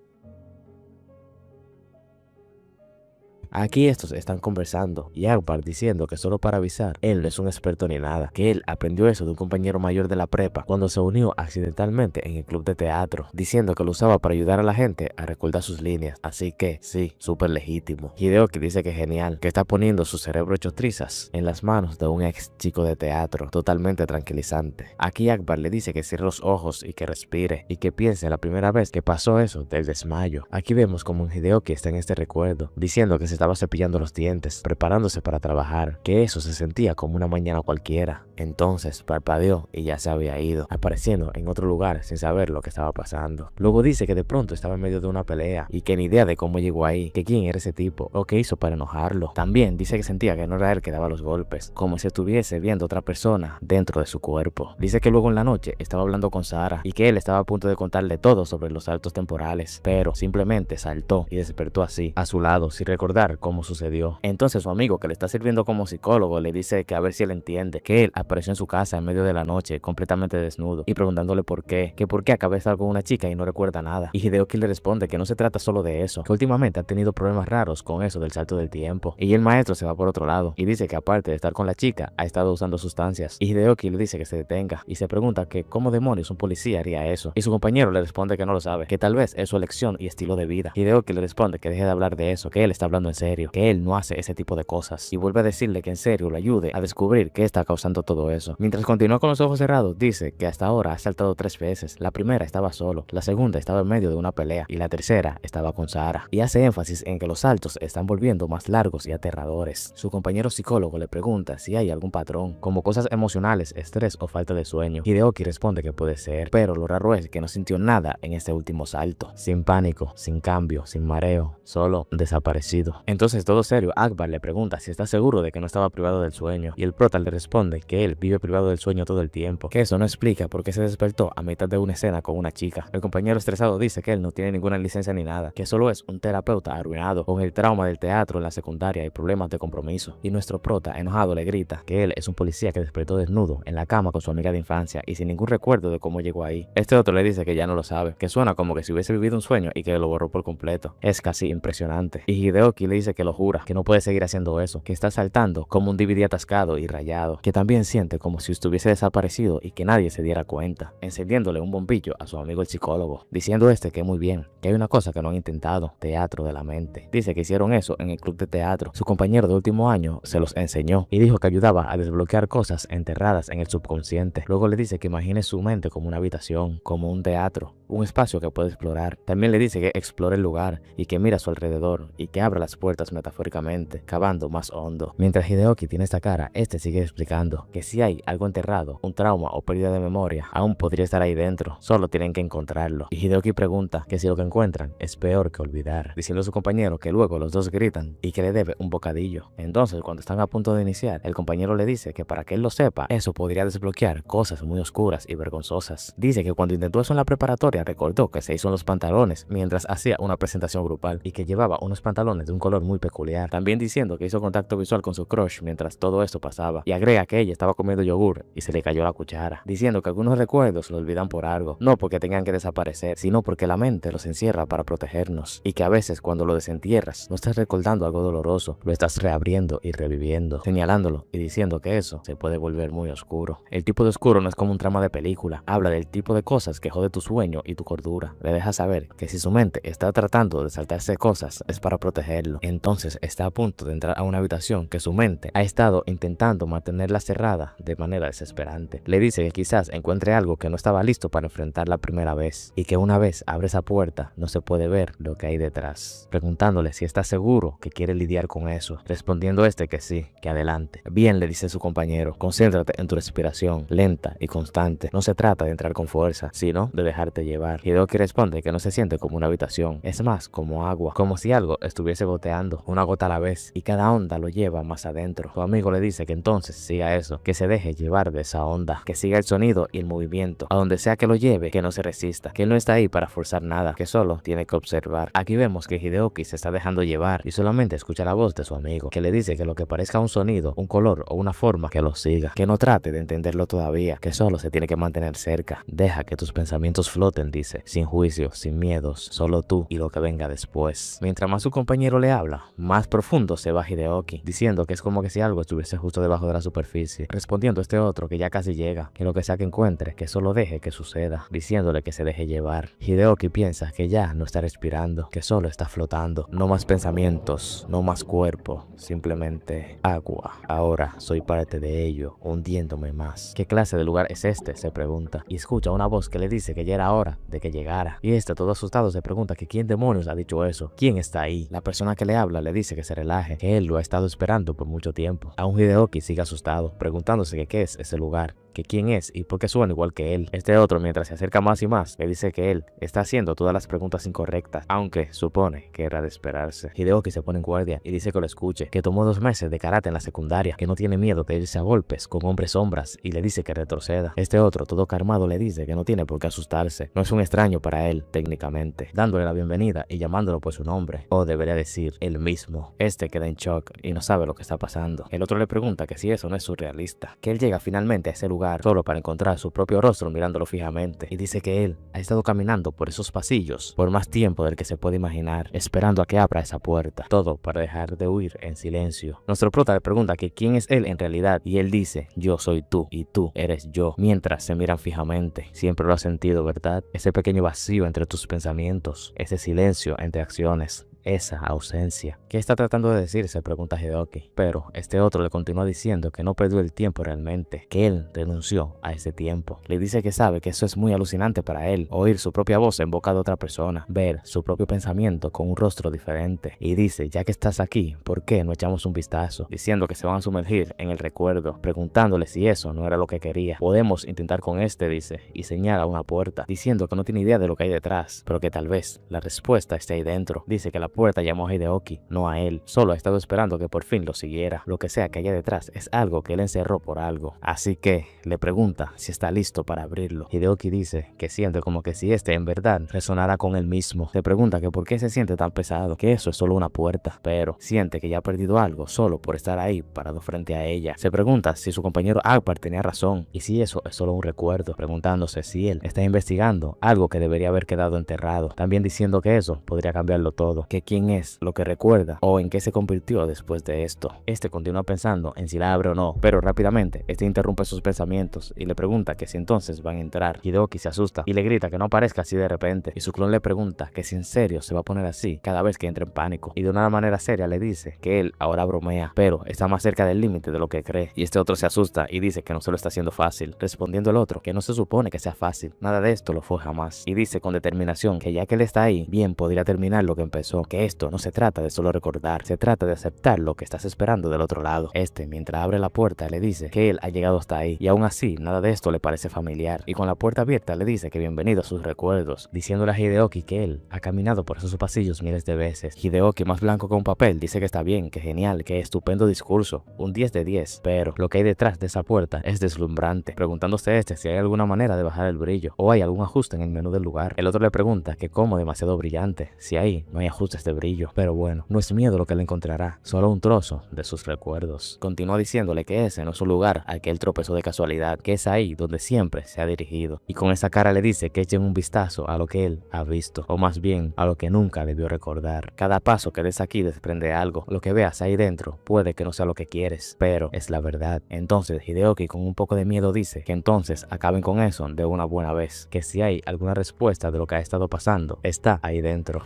Aquí estos están conversando y Akbar diciendo que solo para avisar, él no es un experto ni nada, que él aprendió eso de un compañero mayor de la prepa cuando se unió accidentalmente en el club de teatro, diciendo que lo usaba para ayudar a la gente a recordar sus líneas, así que sí, súper legítimo. Hideoki dice que genial, que está poniendo su cerebro hecho trizas en las manos de un ex chico de teatro, totalmente tranquilizante. Aquí Akbar le dice que cierre los ojos y que respire y que piense la primera vez que pasó eso del desmayo. Aquí vemos como Hideoki está en este recuerdo, diciendo que se estaba cepillando los dientes, preparándose para trabajar, que eso se sentía como una mañana cualquiera. Entonces parpadeó y ya se había ido, apareciendo en otro lugar sin saber lo que estaba pasando. Luego dice que de pronto estaba en medio de una pelea y que ni idea de cómo llegó ahí, que quién era ese tipo o qué hizo para enojarlo. También dice que sentía que no era él que daba los golpes, como si estuviese viendo otra persona dentro de su cuerpo. Dice que luego en la noche estaba hablando con Sara y que él estaba a punto de contarle todo sobre los saltos temporales, pero simplemente saltó y despertó así, a su lado, sin recordar cómo sucedió. Entonces su amigo, que le está sirviendo como psicólogo, le dice que a ver si él entiende, que él apareció en su casa en medio de la noche completamente desnudo y preguntándole por qué acaba de estar con una chica y no recuerda nada. Y Hideoki le responde que no se trata solo de eso, que últimamente ha tenido problemas raros con eso del salto del tiempo. Y el maestro se va por otro lado y dice que aparte de estar con la chica ha estado usando sustancias. Y Hideoki le dice que se detenga y se pregunta que cómo demonios un policía haría eso. Y su compañero le responde que no lo sabe, que tal vez es su elección y estilo de vida. Hideoki le responde que deje de hablar de eso, que él está hablando en serio, que él no hace ese tipo de cosas y vuelve a decirle que en serio lo ayude a descubrir qué está causando todo eso. Mientras continúa con los ojos cerrados, dice que hasta ahora ha saltado 3 veces. La primera estaba solo, la segunda estaba en medio de una pelea y la tercera estaba con Sara. Y hace énfasis en que los saltos están volviendo más largos y aterradores. Su compañero psicólogo le pregunta si hay algún patrón, como cosas emocionales, estrés o falta de sueño. Hideoki responde que puede ser, pero lo raro es que no sintió nada en este último salto. Sin pánico, sin cambio, sin mareo, solo desaparecido. Entonces todo serio, Akbar le pregunta si está seguro de que no estaba privado del sueño y el prota le responde que él vive privado del sueño todo el tiempo, que eso no explica por qué se despertó a mitad de una escena con una chica. El compañero estresado dice que él no tiene ninguna licencia ni nada, que solo es un terapeuta arruinado con el trauma del teatro en la secundaria y problemas de compromiso. Y nuestro prota enojado le grita que él es un policía que despertó desnudo en la cama con su amiga de infancia y sin ningún recuerdo de cómo llegó ahí. Este otro le dice que ya no lo sabe, que suena como que si hubiese vivido un sueño y que lo borró por completo. Es casi impresionante. Y Hideoki le dice que lo jura, que no puede seguir haciendo eso, que está saltando como un DVD atascado y rayado, que también siente como si estuviese desaparecido y que nadie se diera cuenta, encendiéndole un bombillo a su amigo el psicólogo, diciendo que muy bien, que hay una cosa que no han intentado, teatro de la mente. Dice que hicieron eso en el club de teatro. Su compañero de último año se los enseñó y dijo que ayudaba a desbloquear cosas enterradas en el subconsciente. Luego le dice que imagine su mente como una habitación, como un teatro, un espacio que puede explorar. También le dice que explore el lugar y que mira a su alrededor y que abra las puertas metafóricamente, cavando más hondo. Mientras Hideoki tiene esta cara, sigue explicando que si hay algo enterrado, un trauma o pérdida de memoria, aún podría estar ahí dentro, solo tienen que encontrarlo. Y Hideoki pregunta que si lo que encuentran es peor que olvidar, diciendo a su compañero que luego los dos gritan y que le debe un bocadillo. Entonces, cuando están a punto de iniciar, el compañero le dice que para que él lo sepa, eso podría desbloquear cosas muy oscuras y vergonzosas. Dice que cuando intentó eso en la preparatoria, recordó que se hizo en los pantalones mientras hacía una presentación grupal y que llevaba unos pantalones de un color muy peculiar. También diciendo que hizo contacto visual con su crush mientras todo esto pasaba, y agrega que ella estaba comiendo yogur y se le cayó la cuchara, diciendo que algunos recuerdos lo olvidan por algo, no porque tengan que desaparecer, sino porque la mente los encierra para protegernos, y que a veces cuando lo desentierras no estás recordando algo doloroso, lo estás reabriendo y reviviendo, señalándolo y diciendo que eso se puede volver muy oscuro. El tipo de oscuro no es como un trama de película, habla del tipo de cosas que jode tu sueño y tu cordura. Le deja saber que si su mente está tratando de saltarse cosas es para protegerlo. Entonces está a punto de entrar a una habitación que su mente ha estado intentando mantenerla cerrada de manera desesperante. Le dice que quizás encuentre algo que no estaba listo para enfrentar la primera vez y que una vez abre esa puerta no se puede ver lo que hay detrás, preguntándole si está seguro que quiere lidiar con eso, respondiendo que sí, que adelante. Bien, le dice su compañero, concéntrate en tu respiración lenta y constante. No se trata de entrar con fuerza, sino de dejarte llevar. Hideoki responde que no se siente como una habitación, es más como agua, como si algo estuviese goteando, una gota a la vez, y cada onda lo lleva más adentro. Su amigo le dice que entonces siga eso, que se deje llevar de esa onda, que siga el sonido y el movimiento, a donde sea que lo lleve, que no se resista, que él no está ahí para forzar nada, que solo tiene que observar. Aquí vemos que Hideoki se está dejando llevar y solamente escucha la voz de su amigo, que le dice que lo que parezca un sonido, un color o una forma, que lo siga, que no trate de entenderlo todavía, que solo se tiene que mantener cerca. Deja que tus pensamientos floten, dice, sin juicio, sin miedos, solo tú y lo que venga después. Mientras más su compañero le habla, más profundo se va Hideoki, diciendo que es como que si algo estuviese justo debajo de la superficie, respondiendo otro que ya casi llega, que lo que sea que encuentre, que solo deje que suceda, diciéndole que se deje llevar. Hideoki piensa que ya no está respirando, que solo está flotando, no más pensamientos, no más cuerpo, simplemente agua. Ahora soy parte de ello, hundiéndome más. ¿Qué clase de lugar es este?, se pregunta, y escucha una voz que le dice que ya era hora de que llegara. Y todo asustado se pregunta que quién demonios ha dicho eso, quién está ahí. La persona que le habla le dice que se relaje, que él lo ha estado esperando por mucho tiempo. Aún Hideoki sigue asustado, preguntándose que qué es ese lugar, que quién es y por qué suena igual que él. Otro, mientras se acerca más y más, le dice que él está haciendo todas las preguntas incorrectas, aunque supone que era de esperarse. Hideoki se pone en guardia y dice que lo escuche, que tomó 2 meses de karate en la secundaria, que no tiene miedo de irse a golpes con hombres sombras, y le dice que retroceda. Otro, todo calmado, le dice que no tiene por qué asustarse, no es un extraño para él técnicamente, dándole la bienvenida y llamándolo por su nombre, o debería decir él mismo. Queda en shock y no sabe lo que está pasando. El otro le pregunta que si eso no es surrealista, que él llega finalmente a ese lugar solo para encontrar su propio rostro mirándolo fijamente, y dice que él ha estado caminando por esos pasillos por más tiempo del que se puede imaginar, esperando a que abra esa puerta, todo para dejar de huir en silencio. Nuestro prota le pregunta que quién es él en realidad, y él dice: yo soy tú y tú eres yo, mientras se miran fijamente. Siempre lo has sentido, ¿verdad? Ese pequeño vacío entre tus pensamientos, ese silencio entre acciones, esa ausencia. ¿Qué está tratando de decir?, se pregunta Hideoki. Pero otro le continúa diciendo que no perdió el tiempo realmente, que él renunció a ese tiempo. Le dice que sabe que eso es muy alucinante para él, oír su propia voz en boca de otra persona, ver su propio pensamiento con un rostro diferente. Y dice: ya que estás aquí, ¿por qué no echamos un vistazo? Diciendo que se van a sumergir en el recuerdo, preguntándole si eso no era lo que quería. Podemos intentar con dice, y señala una puerta, diciendo que no tiene idea de lo que hay detrás, pero que tal vez la respuesta esté ahí dentro. Dice que la puerta llamó a Hideoki, no a él. Solo ha estado esperando que por fin lo siguiera. Lo que sea que haya detrás es algo que él encerró por algo. Así que le pregunta si está listo para abrirlo. Hideoki dice que siente como que si en verdad resonara con él mismo. Se pregunta que por qué se siente tan pesado, que eso es solo una puerta, pero siente que ya ha perdido algo solo por estar ahí parado frente a ella. Se pregunta si su compañero Akbar tenía razón y si eso es solo un recuerdo, preguntándose si él está investigando algo que debería haber quedado enterrado. También diciendo que eso podría cambiarlo todo, que quién es, lo que recuerda o en qué se convirtió después de esto. Este continúa pensando en si la abre o no, pero rápidamente este interrumpe sus pensamientos y le pregunta que si entonces van a entrar. Hideoki se asusta y le grita que no aparezca así de repente, y su clon le pregunta que si en serio se va a poner así cada vez que entre en pánico, y de una manera seria le dice que él ahora bromea, pero está más cerca del límite de lo que cree, y este otro se asusta y dice que no se lo está haciendo fácil, respondiendo el otro que no se supone que sea fácil, nada de esto lo fue jamás, y dice con determinación que ya que él está ahí, bien podría terminar lo que empezó, que esto no se trata de solo recordar, se trata de aceptar lo que estás esperando del otro lado. Mientras abre la puerta, le dice que él ha llegado hasta ahí, y aún así nada de esto le parece familiar, y con la puerta abierta le dice que bienvenido a sus recuerdos, diciéndole a Hideoki que él ha caminado por esos pasillos miles de veces. Hideoki, más blanco que un papel, dice que está bien, que genial, que estupendo discurso, un 10 de 10, pero lo que hay detrás de esa puerta es deslumbrante, preguntándose si hay alguna manera de bajar el brillo, o hay algún ajuste en el menú del lugar. El otro le pregunta que cómo demasiado brillante, si ahí no hay ajustes de brillo, pero bueno, no es miedo lo que le encontrará, solo un trozo de sus recuerdos. Continúa diciéndole que ese no es un lugar al que él tropezó de casualidad, que es ahí donde siempre se ha dirigido, y con esa cara le dice que echen un vistazo a lo que él ha visto, o más bien a lo que nunca debió recordar. Cada paso que des aquí desprende algo, lo que veas ahí dentro puede que no sea lo que quieres, pero es la verdad. Entonces Hideoki con un poco de miedo dice que entonces acaben con eso de una buena vez, que si hay alguna respuesta de lo que ha estado pasando, está ahí dentro.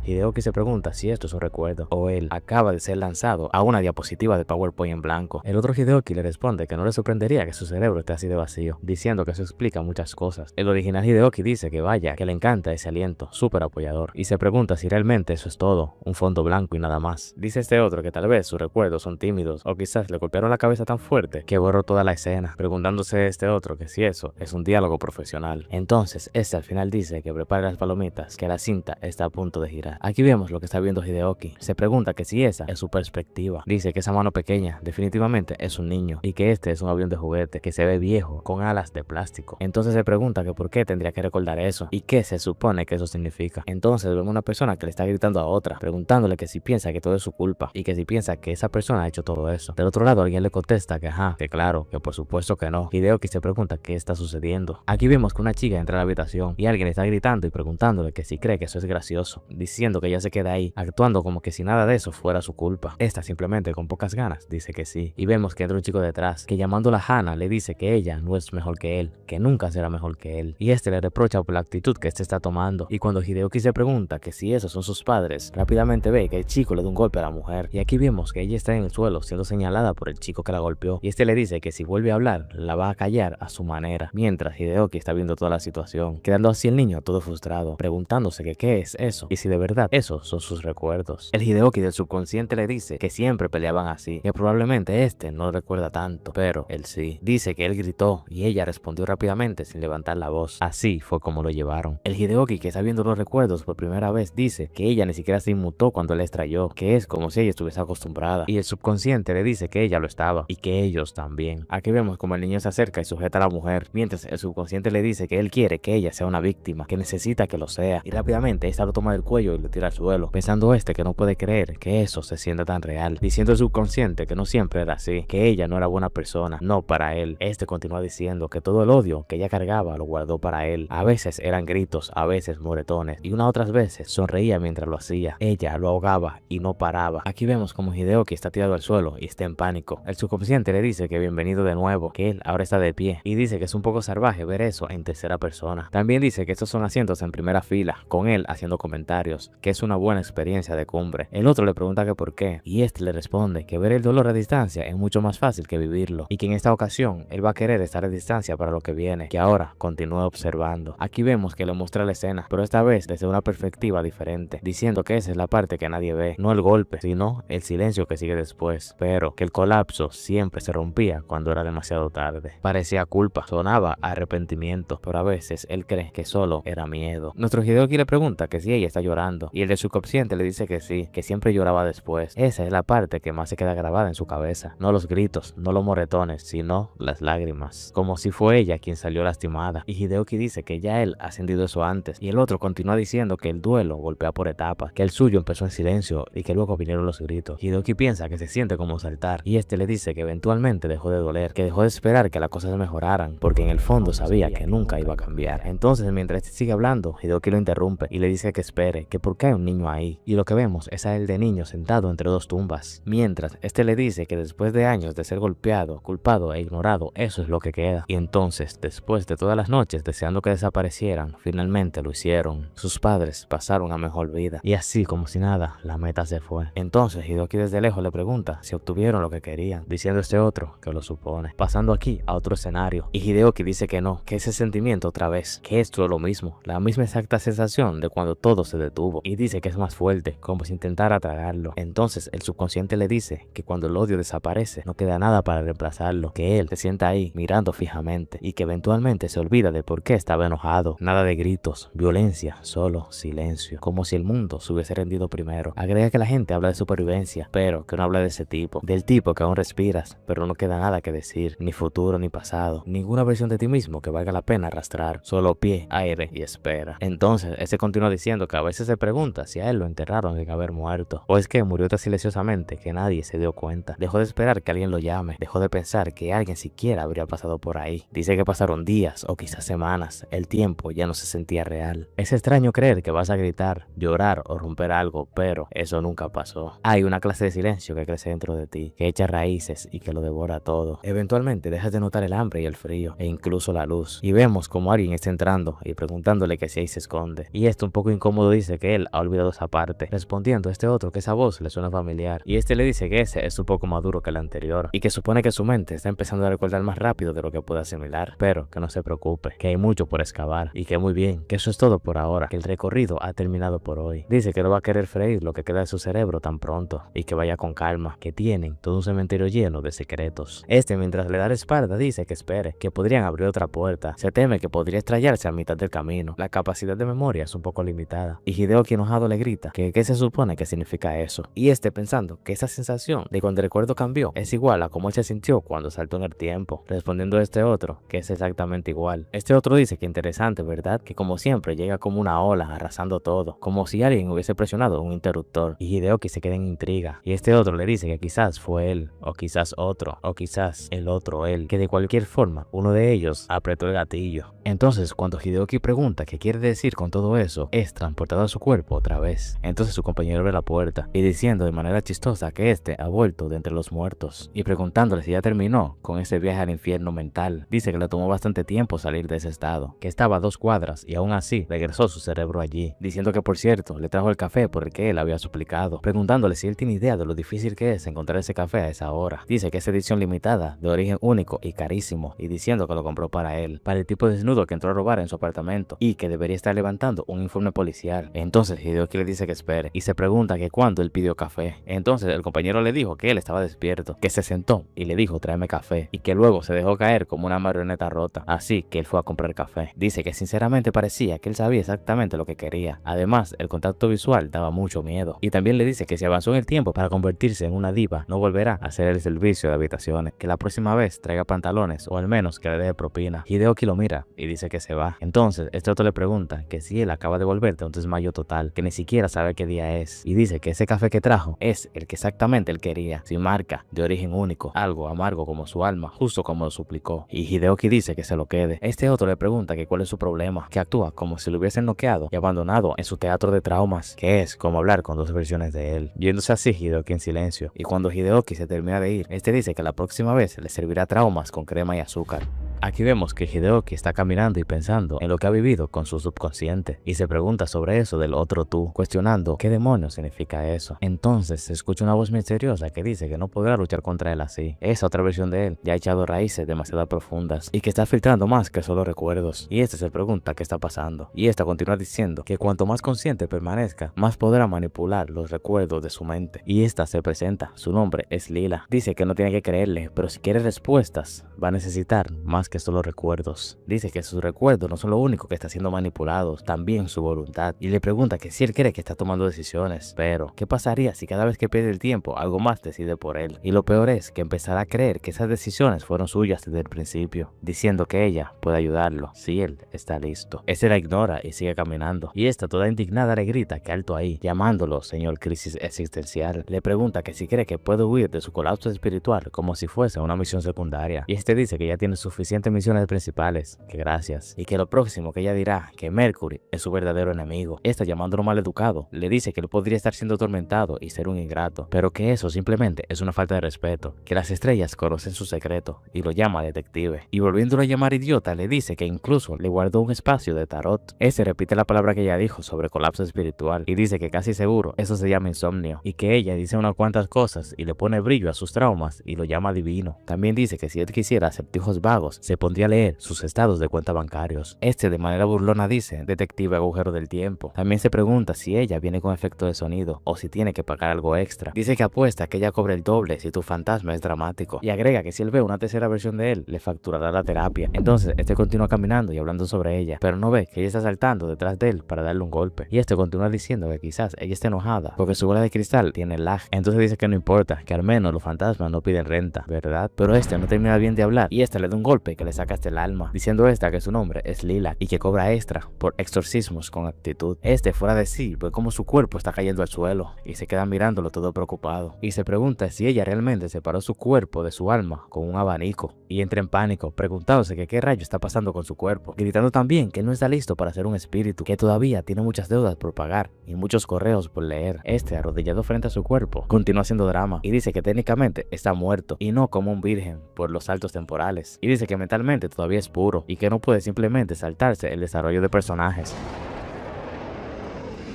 Hideoki se pregunta si esto es un recuerdo o él acaba de ser lanzado a una diapositiva de PowerPoint en blanco. El otro Hideoki le responde que no le sorprendería que su cerebro esté así de vacío, diciendo que eso explica muchas cosas. El original Hideoki dice que vaya, que le encanta ese aliento, súper apoyador, y se pregunta si realmente eso es todo, un fondo blanco y nada más. Dice este otro que tal vez sus recuerdos son tímidos o quizás le golpearon la cabeza tan fuerte que borró toda la escena, preguntándose este otro que si eso es un diálogo profesional. Entonces al final dice que prepare las palomitas, que la cinta está a punto de girar. Aquí vemos lo que está viendo Hideoki. Se pregunta que si esa es su perspectiva. Dice que esa mano pequeña definitivamente es un niño y que este es un avión de juguete que se ve viejo con alas de plástico. Entonces se pregunta que por qué tendría que recordar eso y qué se supone que eso significa. Entonces vemos una persona que le está gritando a otra, preguntándole que si piensa que todo es su culpa y que si piensa que esa persona ha hecho todo eso. Del otro lado alguien le contesta que ajá, que claro, que por supuesto que no. Hideoki se pregunta qué está sucediendo. Aquí vemos que una chica entra a la habitación y alguien le está gritando y preguntándole que si cree que eso es gracioso, diciendo que ella se queda ahí, actuando como que si nada de eso fuera su culpa. Esta simplemente con pocas ganas dice que sí. Y vemos que entra un chico detrás, que llamándola Hana le dice que ella no es mejor que él, que nunca será mejor que él. Y le reprocha por la actitud que está tomando. Y cuando Hideoki se pregunta que si esos son sus padres, rápidamente ve que el chico le da un golpe a la mujer. Y aquí vemos que ella está en el suelo siendo señalada por el chico que la golpeó. Y le dice que si vuelve a hablar, la va a callar a su manera. Mientras Hideoki está viendo toda la situación, quedando así el niño todo frustrado, preguntándose que qué es eso y si de verdad esos son sus recuerdos. El Hideoki del subconsciente le dice que siempre peleaban así, que probablemente no recuerda tanto, pero él sí. Dice que él gritó y ella respondió rápidamente sin levantar la voz. Así fue como lo llevaron. El Hideoki, que está viendo los recuerdos por primera vez, dice que ella ni siquiera se inmutó cuando él extrayó, que es como si ella estuviese acostumbrada, y el subconsciente le dice que ella lo estaba y que ellos también. Aquí vemos como el niño se acerca y sujeta a la mujer, mientras el subconsciente le dice que él quiere que ella sea una víctima, que necesita que lo sea, y rápidamente esta lo toma del cuello y lo tira al suelo, pensando que no puede creer que eso se sienta tan real, diciendo el subconsciente que no siempre era así, que ella no era buena persona, no para él. Continúa diciendo que todo el odio que ella cargaba lo guardó para él. A veces eran gritos, a veces moretones, y unas otras veces sonreía mientras lo hacía. Ella lo ahogaba y no paraba. Aquí vemos como Hideoki está tirado al suelo y está en pánico. El subconsciente le dice que bienvenido de nuevo, que él ahora está de pie, y dice que es un poco salvaje ver eso en tercera persona. También dice que estos son asientos en primera fila, con él haciendo comentarios, que es una buena experiencia de cumbre. El otro le pregunta que por qué, y le responde que ver el dolor a distancia es mucho más fácil que vivirlo, y que en esta ocasión él va a querer estar a distancia para lo que viene, que ahora continúa observando. Aquí vemos que le muestra la escena, pero esta vez desde una perspectiva diferente, diciendo que esa es la parte que nadie ve, no el golpe, sino el silencio que sigue después, pero que el colapso siempre se rompía cuando era demasiado tarde. Parecía culpa, sonaba a arrepentimiento, pero a veces él cree que solo era miedo. Nuestro Hideoki le pregunta que si ella está llorando, y el de subconsciente le dice que sí, que siempre lloraba después. Esa es la parte que más se queda grabada en su cabeza, no los gritos, no los moretones, sino las lágrimas, como si fue ella quien salió lastimada. Y Hideoki dice que ya él ha sentido eso antes, y el otro continúa diciendo que el duelo golpea por etapas, que el suyo empezó en silencio y que luego vinieron los gritos. Hideoki piensa que se siente como saltar, y le dice que eventualmente dejó de doler, que dejó de esperar que las cosas mejoraran, porque en el fondo sabía que nunca iba a cambiar. Entonces mientras sigue hablando, Hideoki lo interrumpe y le dice que espere, que por qué hay un niño ahí, y lo que vemos es a él de niño sentado entre dos tumbas, mientras este le dice que después de años de ser golpeado, culpado e ignorado, eso es lo que queda. Y entonces, después de todas las noches deseando que desaparecieran, finalmente lo hicieron. Sus padres pasaron a mejor vida, y así como si nada, la meta se fue. Entonces Hideoki desde lejos le pregunta si obtuvieron lo que querían, diciendo este otro que lo supone. Pasando aquí a otro escenario, y Hideoki dice que no, que ese sentimiento otra vez, que esto es lo mismo, la misma exacta sensación de cuando todo se detuvo, y dice que es más fuerte, como si intentara tragarlo. Entonces el subconsciente le dice que cuando el odio desaparece, no queda nada para reemplazarlo, que él se sienta ahí mirando fijamente, y que eventualmente se olvida de por qué estaba enojado. Nada de gritos, violencia, solo silencio, como si el mundo se hubiese rendido primero. Agrega que la gente habla de supervivencia, pero que no habla de ese tipo, del tipo que aún respiras, pero no queda nada que decir, ni futuro ni pasado, ninguna versión de ti mismo que valga la pena arrastrar, solo pie, aire y espera. Entonces, ese continúa diciendo que a veces se pregunta si a él lo enterraron sin haber muerto, o es que murió tan silenciosamente que nadie se dio cuenta. Dejó de esperar que alguien lo llame, dejó de pensar que alguien siquiera habría pasado por ahí. Dice que pasaron días o quizás semanas, el tiempo ya no se sentía real. Es extraño creer que vas a gritar, llorar o romper algo, pero eso nunca pasó. Hay una clase de silencio que crece dentro de ti, que echa raíces y que lo devora todo. Eventualmente dejas de notar el hambre y el frío, e incluso la luz, y vemos como alguien está entrando y preguntándole que si ahí se esconde. Y esto un poco incómodo dice que él ha olvidado esa parte, respondiendo a este otro que esa voz le suena familiar, y este le dice que ese es un poco más duro que el anterior, y que supone que su mente está empezando a recordar más rápido de lo que puede asimilar, pero que no se preocupe, que hay mucho por excavar, y que muy bien, que eso es todo por ahora, que el recorrido ha terminado por hoy. Dice que no va a querer freír lo que queda de su cerebro tan pronto, y que vaya con calma, que tienen todo un cementerio lleno de secretos. Mientras le da la espalda, dice que espere, que podrían abrir otra puerta. Se teme que podría estrellarse a mitad del camino. La capacidad de memoria es un poco limitada, y Hideoki enojado le grita que qué se supone que significa eso, y pensando que esa sensación de cuando el recuerdo cambió es igual a como él se sintió cuando saltó en el tiempo, respondiendo a este otro que es exactamente igual. Este otro dice que interesante, ¿verdad? Que como siempre llega como una ola arrasando todo, como si alguien hubiese presionado un interruptor, y Hideoki se queda en intriga, y este otro le dice que quizás fue él, o quizás otro, o quizás el otro él, que de cualquier forma uno de ellos apretó el gatillo. Entonces cuando Hideoki pregunta qué quiere decir con todo eso, es transportado a su cuerpo otra vez. Entonces su compañero abre la puerta y diciendo de manera chistosa que este ha vuelto de entre los muertos, y preguntándole si ya terminó con ese viaje al infierno mental. Dice que le tomó bastante tiempo salir de ese estado, que estaba a 2 cuadras y aún así regresó su cerebro allí, diciendo que por cierto le trajo el café por el que él había suplicado, preguntándole si él tiene idea de lo difícil que es encontrar ese café a esa hora. Dice que es edición limitada, de origen único y carísimo, y diciendo que lo compró para él, para el tipo desnudo que entró a robar en su apartamento, y que debería estar levantando un informe policial. Entonces Hideoki le dice que espere, y se pregunta que cuándo él pidió café. Entonces el compañero le dijo que él estaba despierto, que se sentó y le dijo tráeme café, y que luego se dejó caer como una marioneta rota, así que él fue a comprar café. Dice que sinceramente parecía que él sabía exactamente lo que quería. Además, el contacto visual daba mucho miedo, y también le dice que si avanzó en el tiempo para convertirse en una diva, no volverá a hacer el servicio de habitaciones, que la próxima vez traiga pantalones o al menos que le deje propina. Hideoki lo mira y dice que se va. Entonces este otro le pregunta que si él acaba de volver de un desmayo total, que ni siquiera sabe qué día es, y dice que ese café que trajo es el que exactamente él quería, sin marca, de origen único, algo amargo como su alma, justo como lo suplicó, y Hideoki dice que se lo quede. Este otro le pregunta que cuál es su problema, que actúa como si lo hubiesen noqueado y abandonado en su teatro de traumas, que es como hablar con dos versiones de él. Yéndose así Hideoki en silencio, y cuando Hideoki se termina de ir, este dice que la próxima vez le servirá traumas con crema y azúcar. Aquí vemos que Hideoki está caminando y pensando en lo que ha vivido con su subconsciente, y se pregunta sobre eso del otro tú, cuestionando qué demonios significa eso. Entonces se escucha una voz misteriosa que dice que no podrá luchar contra él así. Esa otra versión de él ya ha echado raíces demasiado profundas y que está filtrando más que solo recuerdos. Y este se pregunta qué está pasando, y esta continúa diciendo que cuanto más consciente permanezca, más podrá manipular los recuerdos de su mente. Y esta se presenta, su nombre es Lila. Dice que no tiene que creerle, pero si quiere respuestas, va a necesitar más que solo recuerdos. Dice que sus recuerdos no son lo único que está siendo manipulados, también su voluntad, y le pregunta que si él cree que está tomando decisiones, pero ¿qué pasaría si cada vez que pierde el tiempo algo más decide por él? Y lo peor es que empezará a creer que esas decisiones fueron suyas desde el principio, diciendo que ella puede ayudarlo si él está listo. Ese la ignora y sigue caminando, y esta toda indignada le grita que alto ahí, llamándolo señor crisis existencial. Le pregunta que si cree que puede huir de su colapso espiritual como si fuese una misión secundaria, y este dice que ya tiene suficiente suficientes misiones principales, que gracias, y que lo próximo que ella dirá que Mercury es su verdadero enemigo. Esta, llamándolo maleducado, le dice que él podría estar siendo atormentado y ser un ingrato, pero que eso simplemente es una falta de respeto, que las estrellas conocen su secreto, y lo llama detective. Y volviéndolo a llamar idiota, le dice que incluso le guardó un espacio de tarot. Este repite la palabra que ella dijo sobre colapso espiritual, y dice que casi seguro eso se llama insomnio, y que ella dice unas cuantas cosas y le pone brillo a sus traumas y lo llama divino. También dice que si él quisiera acertijos vagos, se pondría a leer sus estados de cuenta bancarios. Este de manera burlona dice, detective agujero del tiempo. También se pregunta si ella viene con efecto de sonido o si tiene que pagar algo extra. Dice que apuesta que ella cobre el doble si tu fantasma es dramático, y agrega que si él ve una tercera versión de él, le facturará la terapia. Entonces este continúa caminando y hablando sobre ella, pero no ve que ella está saltando detrás de él para darle un golpe, y este continúa diciendo que quizás ella esté enojada porque su bola de cristal tiene lag. Entonces dice que no importa, que al menos los fantasmas no piden renta, ¿verdad? Pero este no termina bien de hablar y este le da un golpe que le saca hasta el alma, diciendo esta que su nombre es Lila y que cobra extra por exorcismos con actitud. Este fuera de sí ve como su cuerpo está cayendo al suelo y se queda mirándolo todo preocupado y se pregunta si ella realmente separó su cuerpo de su alma con un abanico, y entra en pánico preguntándose que qué rayo está pasando con su cuerpo, gritando también que no está listo para ser un espíritu, que todavía tiene muchas deudas por pagar y muchos correos por leer. Este, arrodillado frente a su cuerpo, continúa haciendo drama y dice que técnicamente está muerto y no como un virgen por los saltos temporales, y dice que mentalmente todavía es puro y que no puede simplemente saltarse el desarrollo de personajes.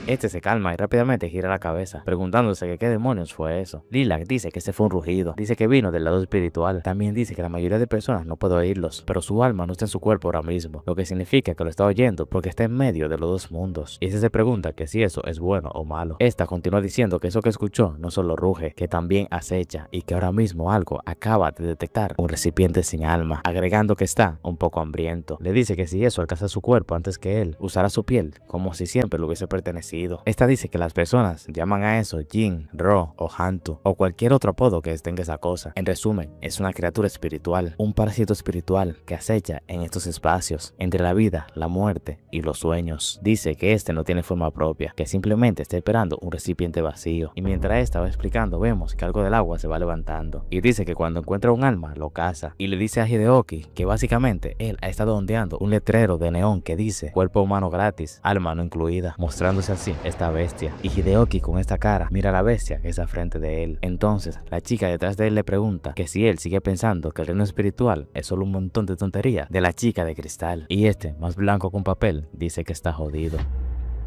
Este se calma y rápidamente gira la cabeza, preguntándose que qué demonios fue eso. Lilac dice que ese fue un rugido, dice que vino del lado espiritual. También dice que la mayoría de personas no puede oírlos, pero su alma no está en su cuerpo ahora mismo, lo que significa que lo está oyendo porque está en medio de los dos mundos. Y este se pregunta que si eso es bueno o malo. Esta continúa diciendo que eso que escuchó no solo ruge, que también acecha y que ahora mismo algo acaba de detectar un recipiente sin alma, agregando que está un poco hambriento. Le dice que si eso alcanza su cuerpo antes que él, usará su piel como si siempre le hubiese pertenecido. Esta dice que las personas llaman a eso Jin, Ro o Hantu o cualquier otro apodo que tenga esa cosa. En resumen, es una criatura espiritual, un parásito espiritual que acecha en estos espacios entre la vida, la muerte y los sueños. Dice que este no tiene forma propia, que simplemente está esperando un recipiente vacío, y mientras esta va explicando vemos que algo del agua se va levantando, y dice que cuando encuentra un alma lo caza, y le dice a Hideoki que básicamente él ha estado ondeando un letrero de neón que dice cuerpo humano gratis, alma no incluida, mostrándose así esta bestia, y Hideoki con esta cara mira a la bestia que está frente de él. Entonces la chica detrás de él le pregunta que si él sigue pensando que el reino espiritual es solo un montón de tonterías de la chica de cristal, y este, más blanco que un papel, dice que está jodido.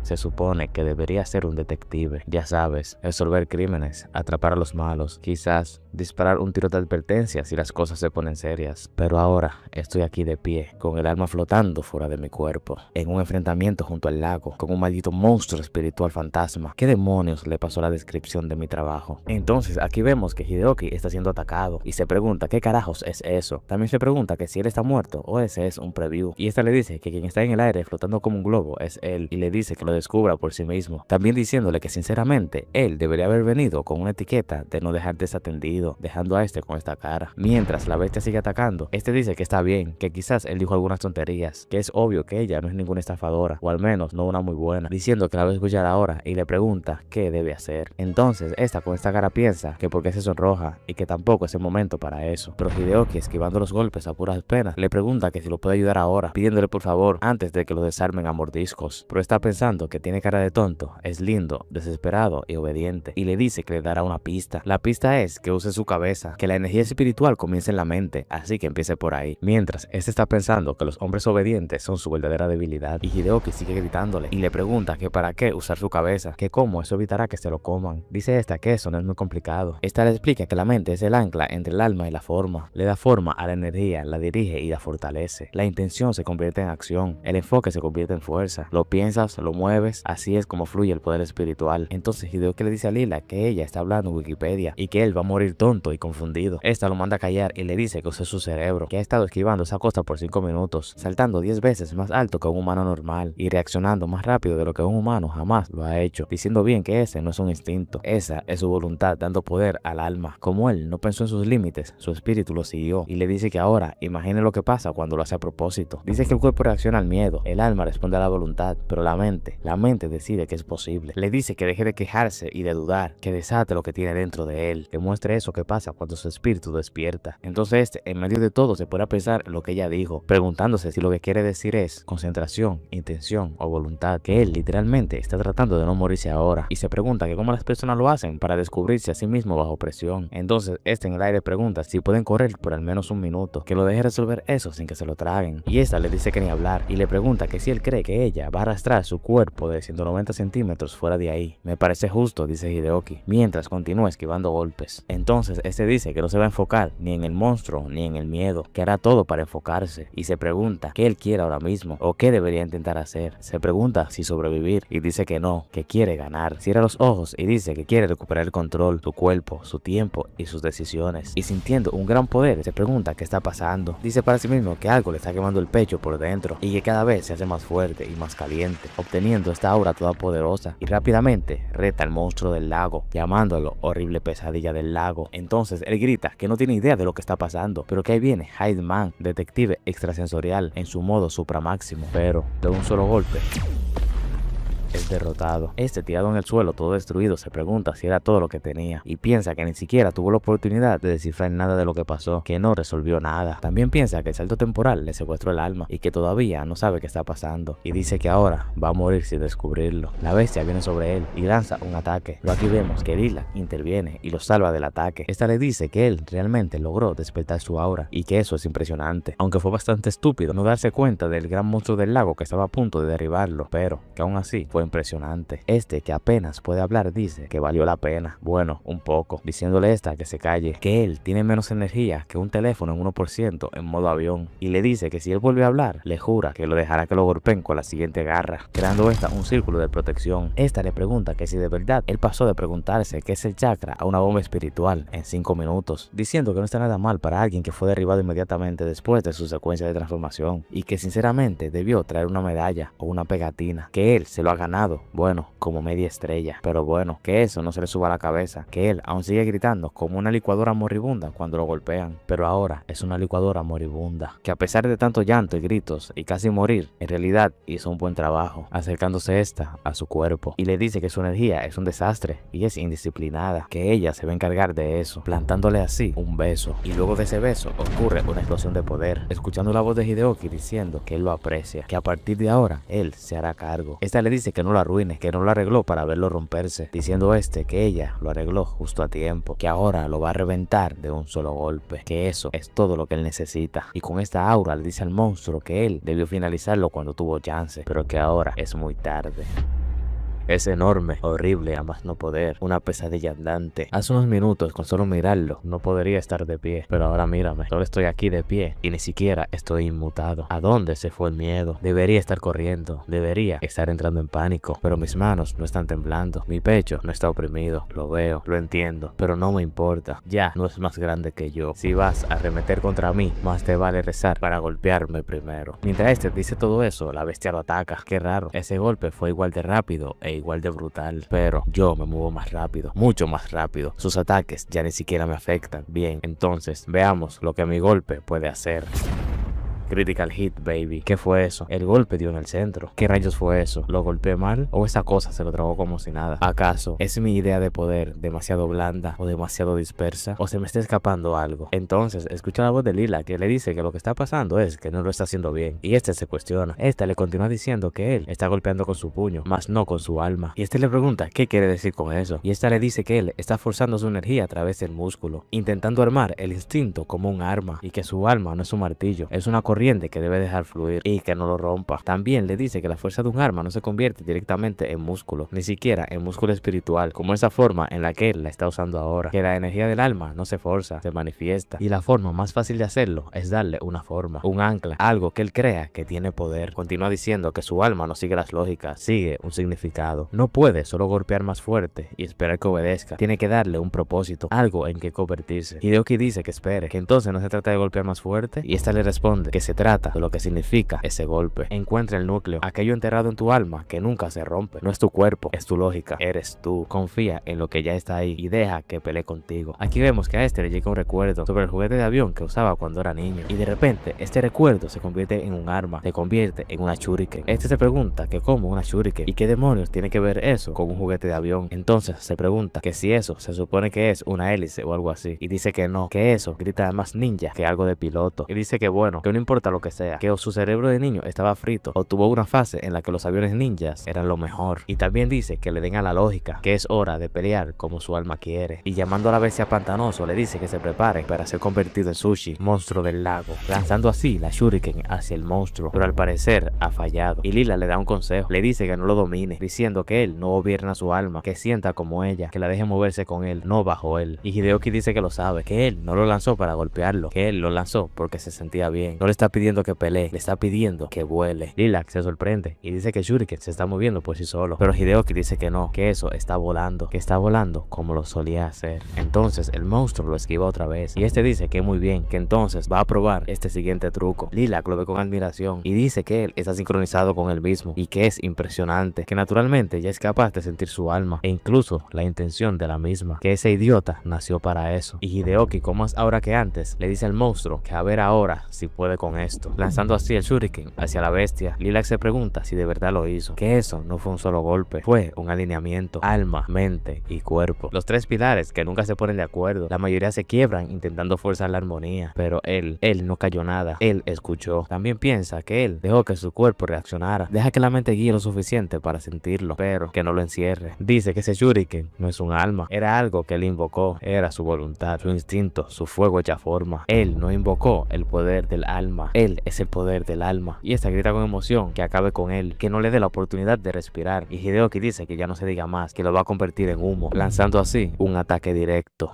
Se supone que debería ser un detective, ya sabes, resolver crímenes, atrapar a los malos, quizás disparar un tiro de advertencia si las cosas se ponen serias. Pero ahora estoy aquí de pie, con el alma flotando fuera de mi cuerpo, en un enfrentamiento junto al lago, con un maldito monstruo espiritual fantasma. ¿Qué demonios le pasó a la descripción de mi trabajo? Entonces aquí vemos que Hideoki está siendo atacado y se pregunta qué carajos es eso. También se pregunta que si él está muerto o ese es un preview, y esta le dice que quien está en el aire flotando como un globo es él, y le dice que lo descubra por sí mismo, también diciéndole que sinceramente él debería haber venido con una etiqueta de no dejar desatendido, dejando a este con esta cara. Mientras la bestia sigue atacando, este dice que está bien, que quizás él dijo algunas tonterías, que es obvio que ella no es ninguna estafadora, o al menos no una muy buena, diciendo que la va a escuchar ahora y le pregunta qué debe hacer. Entonces esta con esta cara piensa que porque se sonroja y que tampoco es el momento para eso, pero Hideoki, esquivando los golpes a puras penas, le pregunta que si lo puede ayudar ahora, pidiéndole por favor antes de que lo desarmen a mordiscos, pero está pensando que tiene cara de tonto, es lindo, desesperado y obediente, y le dice que le dará una pista. La pista es que use su cabeza, que la energía espiritual comience en la mente, así que empiece por ahí. Mientras este está pensando que los hombres obedientes son su verdadera debilidad, y Hideoki sigue gritándole y le pregunta que para qué usar su cabeza, que cómo eso evitará que se lo coman. Dice esta que eso no es muy complicado. Esta le explica que la mente es el ancla entre el alma y la forma, le da forma a la energía, la dirige y la fortalece. La intención se convierte en acción, el enfoque se convierte en fuerza, lo piensas, lo mueves, así es como fluye el poder espiritual. Entonces Hideoki le dice a Lila que ella está hablando en Wikipedia y que él va a morir tonto y confundido. Esta lo manda a callar y le dice que use su cerebro, que ha estado esquivando esa costa por 5 minutos, saltando 10 veces más alto que un humano normal y reaccionando más rápido de lo que un humano jamás lo ha hecho, diciendo bien que ese no es un instinto, esa es su voluntad dando poder al alma. Como él no pensó en sus límites, su espíritu lo siguió y le dice que ahora imagine lo que pasa cuando lo hace a propósito. Dice que el cuerpo reacciona al miedo, el alma responde a la voluntad, pero la mente La mente decide que es posible. Le dice que deje de quejarse y de dudar, que desate lo que tiene dentro de él, que muestre eso que pasa cuando su espíritu despierta. Entonces en medio de todo, se pone a pensar lo que ella dijo, preguntándose si lo que quiere decir es concentración, intención o voluntad, que él literalmente está tratando de no morirse ahora, y se pregunta que cómo las personas lo hacen para descubrirse a sí mismo bajo presión. Entonces en el aire pregunta si pueden correr por al menos un minuto, que lo deje resolver eso sin que se lo traguen, y esta le dice que ni hablar, y le pregunta que si él cree que ella va a arrastrar su cuerpo de 190 centímetros fuera de ahí. Me parece justo, dice Hideoki, mientras continúa esquivando golpes. Entonces dice que no se va a enfocar ni en el monstruo ni en el miedo, que hará todo para enfocarse, y se pregunta qué él quiere ahora mismo o qué debería intentar hacer. Se pregunta si sobrevivir y dice que no, que quiere ganar. Cierra los ojos y dice que quiere recuperar el control, su cuerpo, su tiempo y sus decisiones, y sintiendo un gran poder se pregunta qué está pasando. Dice para sí mismo que algo le está quemando el pecho por dentro y que cada vez se hace más fuerte y más caliente, obteniendo esta aura toda poderosa, y rápidamente reta al monstruo del lago, llamándolo horrible pesadilla del lago. Entonces él grita que no tiene idea de lo que está pasando, pero que ahí viene Hyde Man, detective extrasensorial en su modo supramáximo, pero de un solo golpe es derrotado. Tirado en el suelo todo destruido, se pregunta si era todo lo que tenía y piensa que ni siquiera tuvo la oportunidad de descifrar nada de lo que pasó, que no resolvió nada. También piensa que el salto temporal le secuestró el alma y que todavía no sabe qué está pasando, y dice que ahora va a morir sin descubrirlo. La bestia viene sobre él y lanza un ataque, pero aquí vemos que Lila interviene y lo salva del ataque. Esta le dice que él realmente logró despertar su aura y que eso es impresionante, aunque fue bastante estúpido no darse cuenta del gran monstruo del lago que estaba a punto de derribarlo, pero que aún así fue impresionante. Que apenas puede hablar dice que valió la pena, bueno, un poco, diciéndole que se calle, que él tiene menos energía que un teléfono en 1% en modo avión, y le dice que si él vuelve a hablar, le jura que lo dejará que lo golpeen con la siguiente garra, creando un círculo de protección. Le pregunta que si de verdad él pasó de preguntarse qué es el chakra a una bomba espiritual en 5 minutos, diciendo que no está nada mal para alguien que fue derribado inmediatamente después de su secuencia de transformación, y que sinceramente debió traer una medalla o una pegatina, que él se lo ha ganado, bueno, como media estrella, pero bueno, que eso no se le suba a la cabeza, que él aún sigue gritando como una licuadora moribunda cuando lo golpean, pero ahora es una licuadora moribunda, que a pesar de tanto llanto y gritos y casi morir, en realidad hizo un buen trabajo, acercándose a su cuerpo, y le dice que su energía es un desastre y es indisciplinada, que ella se va a encargar de eso, plantándole así un beso, y luego de ese beso ocurre una explosión de poder, escuchando la voz de Hideoki diciendo que él lo aprecia, que a partir de ahora él se hará cargo. Le dice que no lo arruine, que no lo arregló para verlo romperse, diciendo que ella lo arregló justo a tiempo, que ahora lo va a reventar de un solo golpe, que eso es todo lo que él necesita, y con esta aura le dice al monstruo que él debió finalizarlo cuando tuvo chance, pero que ahora es muy tarde. Es enorme, horrible, a más no poder, una pesadilla andante. Hace unos minutos, con solo mirarlo, no podría estar de pie, pero ahora mírame, solo estoy aquí de pie y ni siquiera estoy inmutado. ¿A dónde se fue el miedo? Debería estar corriendo, debería estar entrando en pánico, pero mis manos no están temblando, mi pecho no está oprimido, lo veo, lo entiendo, pero no me importa, ya no es más grande que yo. Si vas a arremeter contra mí, más te vale rezar para golpearme primero. Mientras dice todo eso, la bestia lo ataca. Qué raro, ese golpe fue igual de rápido igual de brutal, pero yo me muevo más rápido, mucho más rápido. Sus ataques ya ni siquiera me afectan. Bien, entonces veamos lo que mi golpe puede hacer. Critical hit, baby. ¿Qué fue eso? El golpe dio en el centro. ¿Qué rayos fue eso? ¿Lo golpeé mal? ¿O esa cosa se lo tragó como si nada? ¿Acaso es mi idea de poder demasiado blanda o demasiado dispersa? ¿O se me está escapando algo? Entonces escucha la voz de Lila, que le dice que lo que está pasando es que no lo está haciendo bien, y se cuestiona. Le continúa diciendo que él está golpeando con su puño, más no con su alma, y le pregunta qué quiere decir con eso, y le dice que él está forzando su energía a través del músculo, intentando armar el instinto como un arma, y que su alma no es un martillo, es una corriente que debe dejar fluir y que no lo rompa. También le dice que la fuerza de un arma no se convierte directamente en músculo, ni siquiera en músculo espiritual, como esa forma en la que él la está usando ahora, que la energía del alma no se forza, se manifiesta, y la forma más fácil de hacerlo es darle una forma, un ancla, algo que él crea que tiene poder. Continúa diciendo que su alma no sigue las lógicas, sigue un significado. No puede solo golpear más fuerte y esperar que obedezca, tiene que darle un propósito, algo en que convertirse. Hideoki dice que espere, que entonces no se trata de golpear más fuerte, y le responde que se trata de lo que significa ese golpe. Encuentra el núcleo, aquello enterrado en tu alma que nunca se rompe. No es tu cuerpo, es tu lógica, eres tú. Confía en lo que ya está ahí y deja que pelee contigo. Aquí vemos que a este le llega un recuerdo sobre el juguete de avión que usaba cuando era niño, y de repente este recuerdo se convierte en un arma, se convierte en una shuriken. Este se pregunta que cómo una shuriken y qué demonios tiene que ver eso con un juguete de avión. Entonces se pregunta que si eso se supone que es una hélice o algo así, y dice que no, que eso grita más ninja que algo de piloto, y dice que bueno, que no importa lo que sea, que o su cerebro de niño estaba frito o tuvo una fase en la que los aviones ninjas eran lo mejor. Y también dice que le den a la lógica, que es hora de pelear como su alma quiere, y llamando a la bestia pantanoso le dice que se prepare para ser convertido en Sushi, monstruo del lago, lanzando así la shuriken hacia el monstruo, pero al parecer ha fallado, y Lila le da un consejo, le dice que no lo domine, diciendo que él no gobierna su alma, que sienta como ella, que la deje moverse con él, no bajo él. Y Hideoki dice que lo sabe, que él no lo lanzó para golpearlo, que él lo lanzó porque se sentía bien, no le está pidiendo que pelee, le está pidiendo que vuele. Lilac se sorprende y dice que Shuriken se está moviendo por sí solo, pero Hideoki dice que no, que eso está volando, que está volando como lo solía hacer. Entonces el monstruo lo esquiva otra vez, y este dice que muy bien, que entonces va a probar este siguiente truco. Lilac lo ve con admiración y dice que él está sincronizado con él mismo y que es impresionante, que naturalmente ya es capaz de sentir su alma e incluso la intención de la misma, que ese idiota nació para eso. Y Hideoki, como más ahora que antes, le dice al monstruo que a ver ahora si puede con esto, lanzando así el shuriken hacia la bestia. Lilac se pregunta si de verdad lo hizo, que eso no fue un solo golpe, fue un alineamiento, alma, mente y cuerpo, los tres pilares que nunca se ponen de acuerdo. La mayoría se quiebran intentando forzar la armonía, pero él no cayó nada, él escuchó. También piensa que él dejó que su cuerpo reaccionara, deja que la mente guíe lo suficiente para sentirlo, pero que no lo encierre. Dice que ese shuriken no es un alma, era algo que él invocó, era su voluntad, su instinto, su fuego hecha forma. Él no invocó el poder del alma, él es el poder del alma. Y esta grita con emoción que acabe con él, que no le dé la oportunidad de respirar. Y Hideoki dice que ya no se diga más, que lo va a convertir en humo, lanzando así un ataque directo.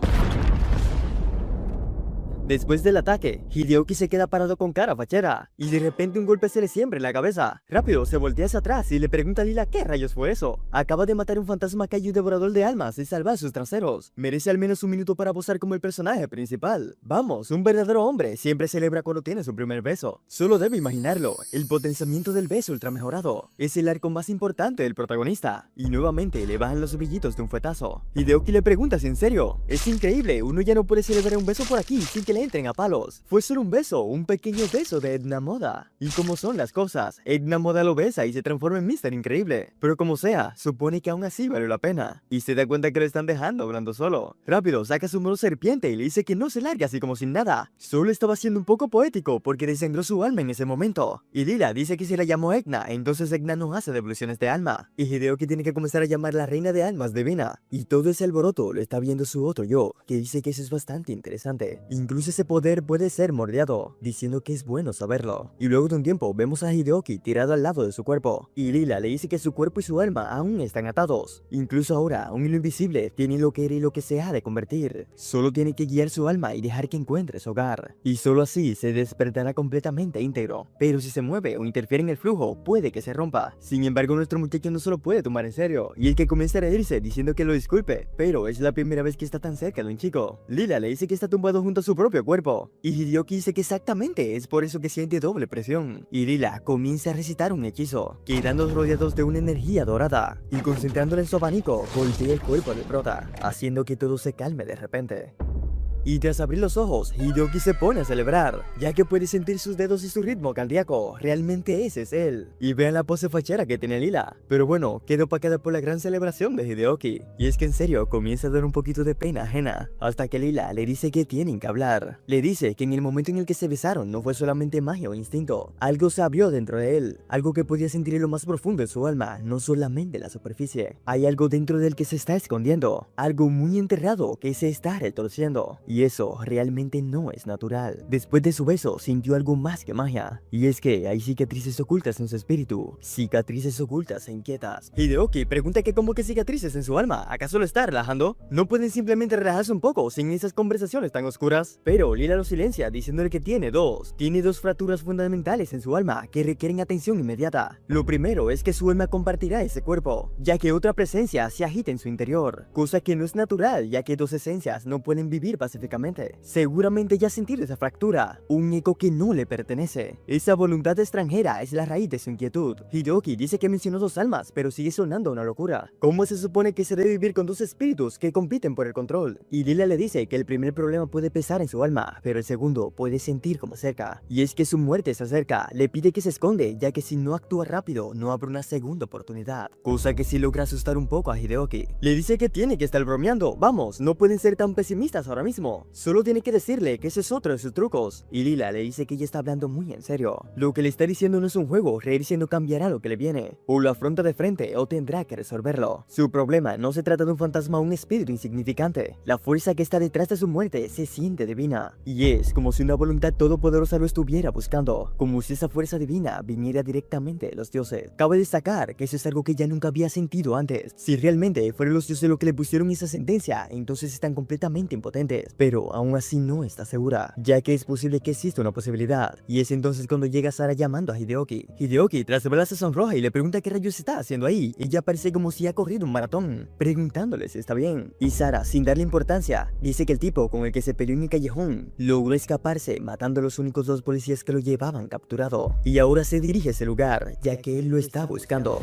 Después del ataque, Hideoki se queda parado con cara fachera, y de repente un golpe se le siembra en la cabeza. Rápido se voltea hacia atrás y le pregunta a Lila qué rayos fue eso. Acaba de matar un fantasma kaiju devorador de almas y salvar sus traseros. Merece al menos un minuto para posar como el personaje principal. Vamos, un verdadero hombre siempre celebra cuando tiene su primer beso. Solo debe imaginarlo, el potenciamiento del beso ultra mejorado. Es el arco más importante del protagonista, y nuevamente le bajan los brillitos de un fuetazo. Hideoki le pregunta si en serio. Es increíble, uno ya no puede celebrar un beso por aquí sin que le entren a palos. Fue solo un beso, un pequeño beso de Edna Moda. Y como son las cosas, Edna Moda lo besa y se transforma en Mr. Increíble. Pero como sea, supone que aún así valió la pena. Y se da cuenta que lo están dejando hablando solo. Rápido, saca su modo serpiente y le dice que no se largue así como sin nada. Solo estaba siendo un poco poético porque desangró su alma en ese momento. Y Lila dice que se la llamó Egna, entonces Egna no hace devoluciones de alma. Y Hideoki tiene que comenzar a llamar la reina de almas divina. Y todo ese alboroto lo está viendo su otro yo, que dice que eso es bastante interesante. Incluso ese poder puede ser moldeado, diciendo que es bueno saberlo. Y luego de un tiempo vemos a Hideoki tirado al lado de su cuerpo, y Lila le dice que su cuerpo y su alma aún están atados. Incluso ahora, un hilo invisible tiene lo que era y lo que se ha de convertir. Solo tiene que guiar su alma y dejar que encuentre su hogar. Y solo así se despertará completamente íntegro. Pero si se mueve o interfiere en el flujo, puede que se rompa. Sin embargo, nuestro muchacho no se lo puede tomar en serio, y el que comienza a reírse diciendo que lo disculpe, pero es la primera vez que está tan cerca de un chico. Lila le dice que está tumbado junto a su propio cuerpo, y Hideoki dice que exactamente es por eso que siente doble presión. Y Lila comienza a recitar un hechizo, quedando rodeados de una energía dorada, y concentrándole en su abanico, golpea el cuerpo del prota, haciendo que todo se calme de repente. Y tras abrir los ojos, Hideoki se pone a celebrar, ya que puede sentir sus dedos y su ritmo cardíaco. Realmente ese es él. Y vean la pose fachera que tiene Lila. Pero bueno, quedó opacada por la gran celebración de Hideoki. Y es que en serio, comienza a dar un poquito de pena ajena, hasta que Lila le dice que tienen que hablar. Le dice que en el momento en el que se besaron no fue solamente magia o instinto. Algo se abrió dentro de él, algo que podía sentir en lo más profundo de su alma, no solamente la superficie. Hay algo dentro del que se está escondiendo, algo muy enterrado que se está retorciendo. Y eso realmente no es natural. Después de su beso, sintió algo más que magia. Y es que hay cicatrices ocultas en su espíritu. Cicatrices ocultas e inquietas. Hideoki pregunta que cómo que cicatrices en su alma. ¿Acaso lo está relajando? ¿No pueden simplemente relajarse un poco sin esas conversaciones tan oscuras? Pero Lila lo silencia, diciéndole que tiene dos fracturas fundamentales en su alma que requieren atención inmediata. Lo primero es que su alma compartirá ese cuerpo, ya que otra presencia se agita en su interior. Cosa que no es natural, ya que dos esencias no pueden vivir pacíficamente específicamente. Seguramente ya ha sentido esa fractura, un eco que no le pertenece. Esa voluntad extranjera es la raíz de su inquietud. Hideoki dice que mencionó dos almas, pero sigue sonando una locura. ¿Cómo se supone que se debe vivir con dos espíritus que compiten por el control? Y Lila le dice que el primer problema puede pesar en su alma, pero el segundo puede sentir como cerca. Y es que su muerte se acerca, le pide que se esconde, ya que si no actúa rápido, no habrá una segunda oportunidad. Cosa que sí logra asustar un poco a Hideoki. Le dice que tiene que estar bromeando, vamos, no pueden ser tan pesimistas ahora mismo. Solo tiene que decirle que ese es otro de sus trucos. Y Lila le dice que ella está hablando muy en serio. Lo que le está diciendo no es un juego, reírse no cambiará lo que le viene. O lo afronta de frente o tendrá que resolverlo. Su problema no se trata de un fantasma o un espíritu insignificante. La fuerza que está detrás de su muerte se siente divina. Y es como si una voluntad todopoderosa lo estuviera buscando. Como si esa fuerza divina viniera directamente de los dioses. Cabe destacar que eso es algo que ya nunca había sentido antes. Si realmente fueron los dioses los que le pusieron esa sentencia, entonces están completamente impotentes. Pero aún así no está segura, ya que es posible que exista una posibilidad. Y es entonces cuando llega Sara llamando a Hideoki. Hideoki tras verla se sonroja y le pregunta qué rayos está haciendo ahí. Ella parece como si ha corrido un maratón, preguntándole si está bien. Y Sara, sin darle importancia, dice que el tipo con el que se peleó en el callejón logró escaparse, matando a los únicos dos policías que lo llevaban capturado. Y ahora se dirige a ese lugar, ya que él lo está buscando.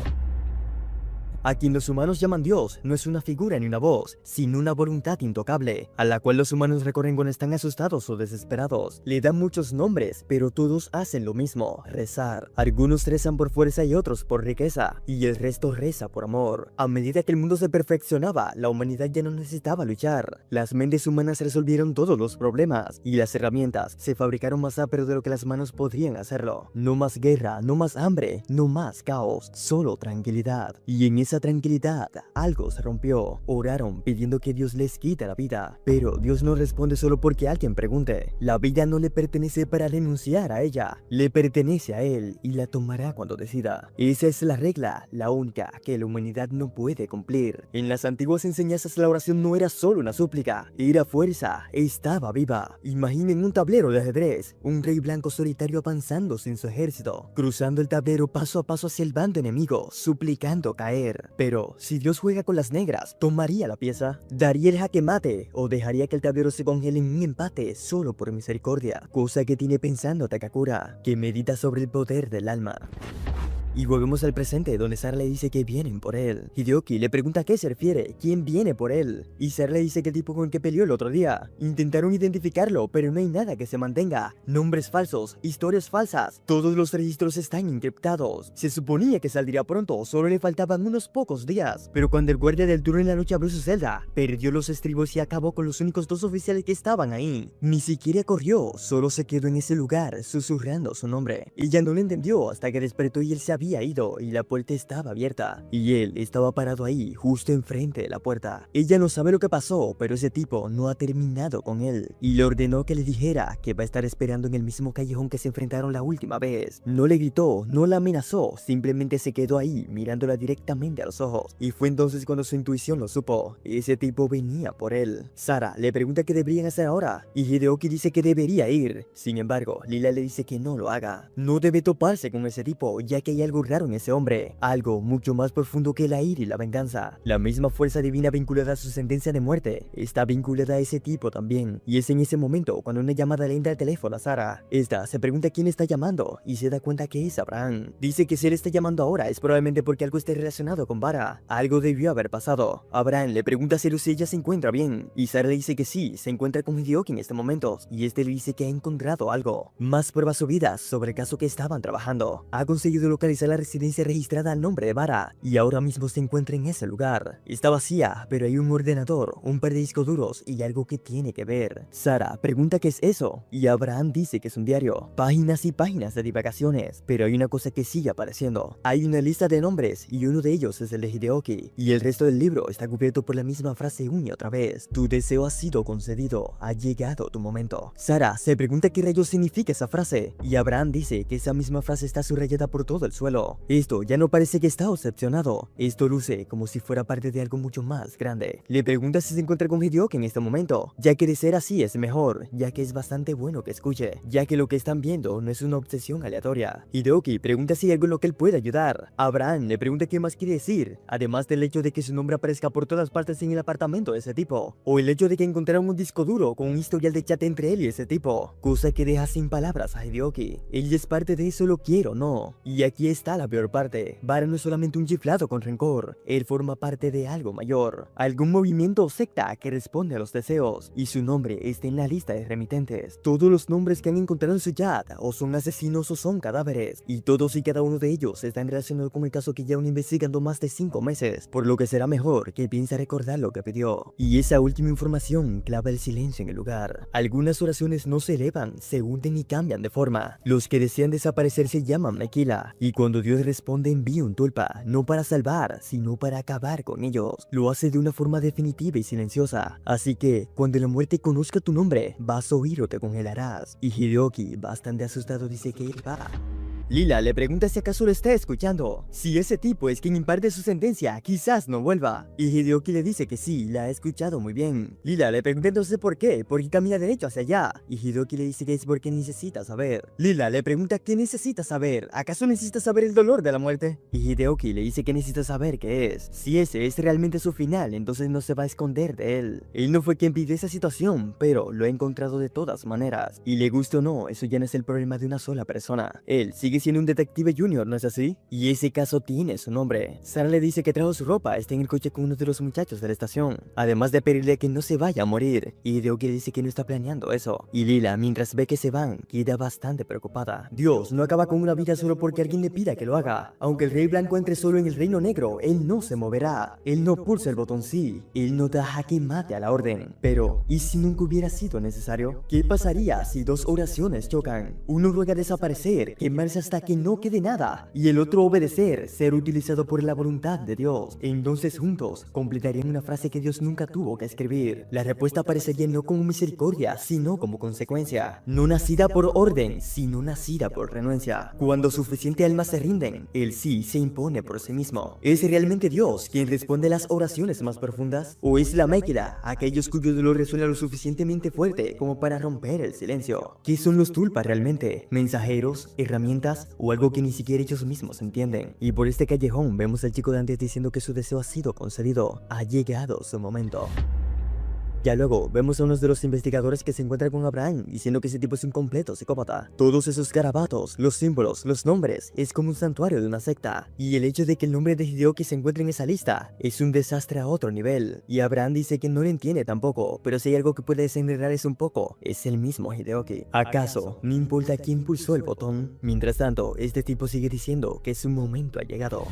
A quien los humanos llaman Dios no es una figura ni una voz, sino una voluntad intocable, a la cual los humanos recorren cuando están asustados o desesperados. Le dan muchos nombres, pero todos hacen lo mismo, rezar. Algunos rezan por fuerza y otros por riqueza, y el resto reza por amor. A medida que el mundo se perfeccionaba, la humanidad ya no necesitaba luchar. Las mentes humanas resolvieron todos los problemas, y las herramientas se fabricaron más rápido de lo que las manos podrían hacerlo. No más guerra, no más hambre, no más caos, solo tranquilidad. Y en esa tranquilidad, algo se rompió. Oraron pidiendo que Dios les quite la vida, pero Dios no responde solo porque alguien pregunte. La vida no le pertenece para renunciar a ella, le pertenece a Él y la tomará cuando decida. Esa es la regla, la única que la humanidad no puede cumplir. En las antiguas enseñanzas la oración no era solo una súplica, era fuerza, estaba viva. Imaginen un tablero de ajedrez, un rey blanco solitario avanzando sin su ejército, cruzando el tablero paso a paso hacia el bando enemigo, suplicando caer. Pero, si Dios juega con las negras, ¿tomaría la pieza? ¿Daría el jaque mate? ¿O dejaría que el tablero se congele en un empate solo por misericordia? Cosa que tiene pensando Takakura, que medita sobre el poder del alma. Y volvemos al presente, donde Sara le dice que vienen por él. Hideoki le pregunta a qué se refiere, quién viene por él. Y Sara le dice que el tipo con el que peleó el otro día. Intentaron identificarlo, pero no hay nada que se mantenga. Nombres falsos, historias falsas, todos los registros están encriptados. Se suponía que saldría pronto, solo le faltaban unos pocos días. Pero cuando el guardia del turno en la noche abrió su celda, perdió los estribos y acabó con los únicos dos oficiales que estaban ahí. Ni siquiera corrió, solo se quedó en ese lugar, susurrando su nombre. Ella no lo entendió hasta que despertó y él se había ido y la puerta estaba abierta. Y él estaba parado ahí, justo enfrente de la puerta. Ella no sabe lo que pasó, pero ese tipo no ha terminado con él. Y le ordenó que le dijera que va a estar esperando en el mismo callejón que se enfrentaron la última vez. No le gritó, no la amenazó, simplemente se quedó ahí, mirándola directamente a los ojos. Y fue entonces cuando su intuición lo supo. Ese tipo venía por él. Sara le pregunta qué deberían hacer ahora, y Hideoki dice que debería ir. Sin embargo, Lila le dice que no lo haga. No debe toparse con ese tipo, ya que hay algo raro en ese hombre, algo mucho más profundo que la ira y la venganza. La misma fuerza divina vinculada a su sentencia de muerte está vinculada a ese tipo también. Y es en ese momento cuando una llamada le entra al teléfono a Sara. Esta se pregunta quién está llamando y se da cuenta que es Abraham. Dice que si él está llamando ahora es probablemente porque algo esté relacionado con Vara. Algo debió haber pasado. Abraham le pregunta si ella se encuentra bien y Sara le dice que sí, se encuentra con Hideoki en este momento y este le dice que ha encontrado algo. Más pruebas subidas sobre el caso que estaban trabajando. Ha conseguido localizar la residencia registrada al nombre de Vara y ahora mismo se encuentra en ese lugar. Está vacía, pero hay un ordenador, un par de discos duros y algo que tiene que ver. Sara pregunta qué es eso y Abraham dice que es un diario, páginas y páginas de divagaciones, pero hay una cosa que sigue apareciendo. Hay una lista de nombres y uno de ellos es el de Hideoki y el resto del libro está cubierto por la misma frase una y otra vez. Tu deseo ha sido concedido, ha llegado tu momento. Sara se pregunta qué rayos significa esa frase y Abraham dice que esa misma frase está subrayada por todo el suelo. solo. Esto ya no parece que está obsesionado. Esto luce como si fuera parte de algo mucho más grande. Le pregunta si se encuentra con Hideoki en este momento, ya que de ser así es mejor, ya que es bastante bueno que escuche, ya que lo que están viendo no es una obsesión aleatoria. Hideoki pregunta si hay algo en lo que él puede ayudar. Abraham le pregunta qué más quiere decir, además del hecho de que su nombre aparezca por todas partes en el apartamento de ese tipo, o el hecho de que encontraron un disco duro con un historial de chat entre él y ese tipo, cosa que deja sin palabras a Hideoki. Él es parte de eso, lo quiero o no. Y aquí está la peor parte. Vara no es solamente un chiflado con rencor, él forma parte de algo mayor, algún movimiento o secta que responde a los deseos, y su nombre está en la lista de remitentes. Todos los nombres que han encontrado en su chat o son asesinos o son cadáveres, y todos y cada uno de ellos están relacionados con el caso que llevan investigando más de 5 meses, por lo que será mejor que piense recordar lo que pidió. Y esa última información clava el silencio en el lugar. Algunas oraciones no se elevan, se hunden y cambian de forma. Los que desean desaparecer se llaman Mequila, y cuando Dios responde envía un tulpa, no para salvar, sino para acabar con ellos. Lo hace de una forma definitiva y silenciosa, así que cuando la muerte conozca tu nombre, vas a oír o te congelarás. Y Hideoki, bastante asustado, dice que él va. Lila le pregunta si acaso lo está escuchando. Si ese tipo es quien imparte su sentencia, quizás no vuelva. Y Hideoki le dice que sí, la ha escuchado muy bien. Lila le pregunta entonces por qué, porque camina derecho hacia allá. Y Hideoki le dice que es porque necesita saber. Lila le pregunta qué necesita saber. ¿Acaso necesita saber el dolor de la muerte? Y Hideoki le dice que necesita saber qué es. Si ese es realmente su final, entonces no se va a esconder de él. Él no fue quien pidió esa situación, pero lo ha encontrado de todas maneras. Y le guste o no, eso ya no es el problema de una sola persona. Él sigue siendo un detective junior, ¿no es así? Y ese caso tiene su nombre. Sara le dice que trajo su ropa, está en el coche con uno de los muchachos de la estación, además de pedirle que no se vaya a morir. Y Hideoki le dice que no está planeando eso. Y Lila, mientras ve que se van, queda bastante preocupada. Dios no acaba con una vida solo porque alguien le pida que lo haga. Aunque el rey blanco entre solo en el reino negro, él no se moverá. Él no pulsa el botón sí. Él no da jaque mate a la orden. Pero, ¿y si nunca hubiera sido necesario? ¿Qué pasaría si dos oraciones chocan? Uno ruega desaparecer, quemarse hasta que no quede nada, y el otro obedecer, ser utilizado por la voluntad de Dios. Entonces juntos completarían una frase que Dios nunca tuvo que escribir. La respuesta aparecería no como misericordia, sino como consecuencia. No nacida por orden, sino nacida por renuencia. Cuando suficiente almas se rinden, el sí se impone por sí mismo. ¿Es realmente Dios quien responde las oraciones más profundas? ¿O es la Mequila, aquellos cuyo dolor resuena lo suficientemente fuerte como para romper el silencio? ¿Qué son los tulpas realmente? ¿Mensajeros? ¿Herramientas? ¿O algo que ni siquiera ellos mismos entienden? Y por este callejón vemos al chico de antes diciendo que su deseo ha sido concedido. Ha llegado su momento. Ya luego, vemos a uno de los investigadores que se encuentra con Abraham, diciendo que ese tipo es un completo psicópata. Todos esos garabatos, los símbolos, los nombres, es como un santuario de una secta. Y el hecho de que el nombre de Hideoki se encuentre en esa lista, es un desastre a otro nivel. Y Abraham dice que no lo entiende tampoco, pero si hay algo que puede desenredar eso un poco, es el mismo Hideoki. ¿Acaso no importa quién pulsó el botón? Mientras tanto, este tipo sigue diciendo que su momento ha llegado.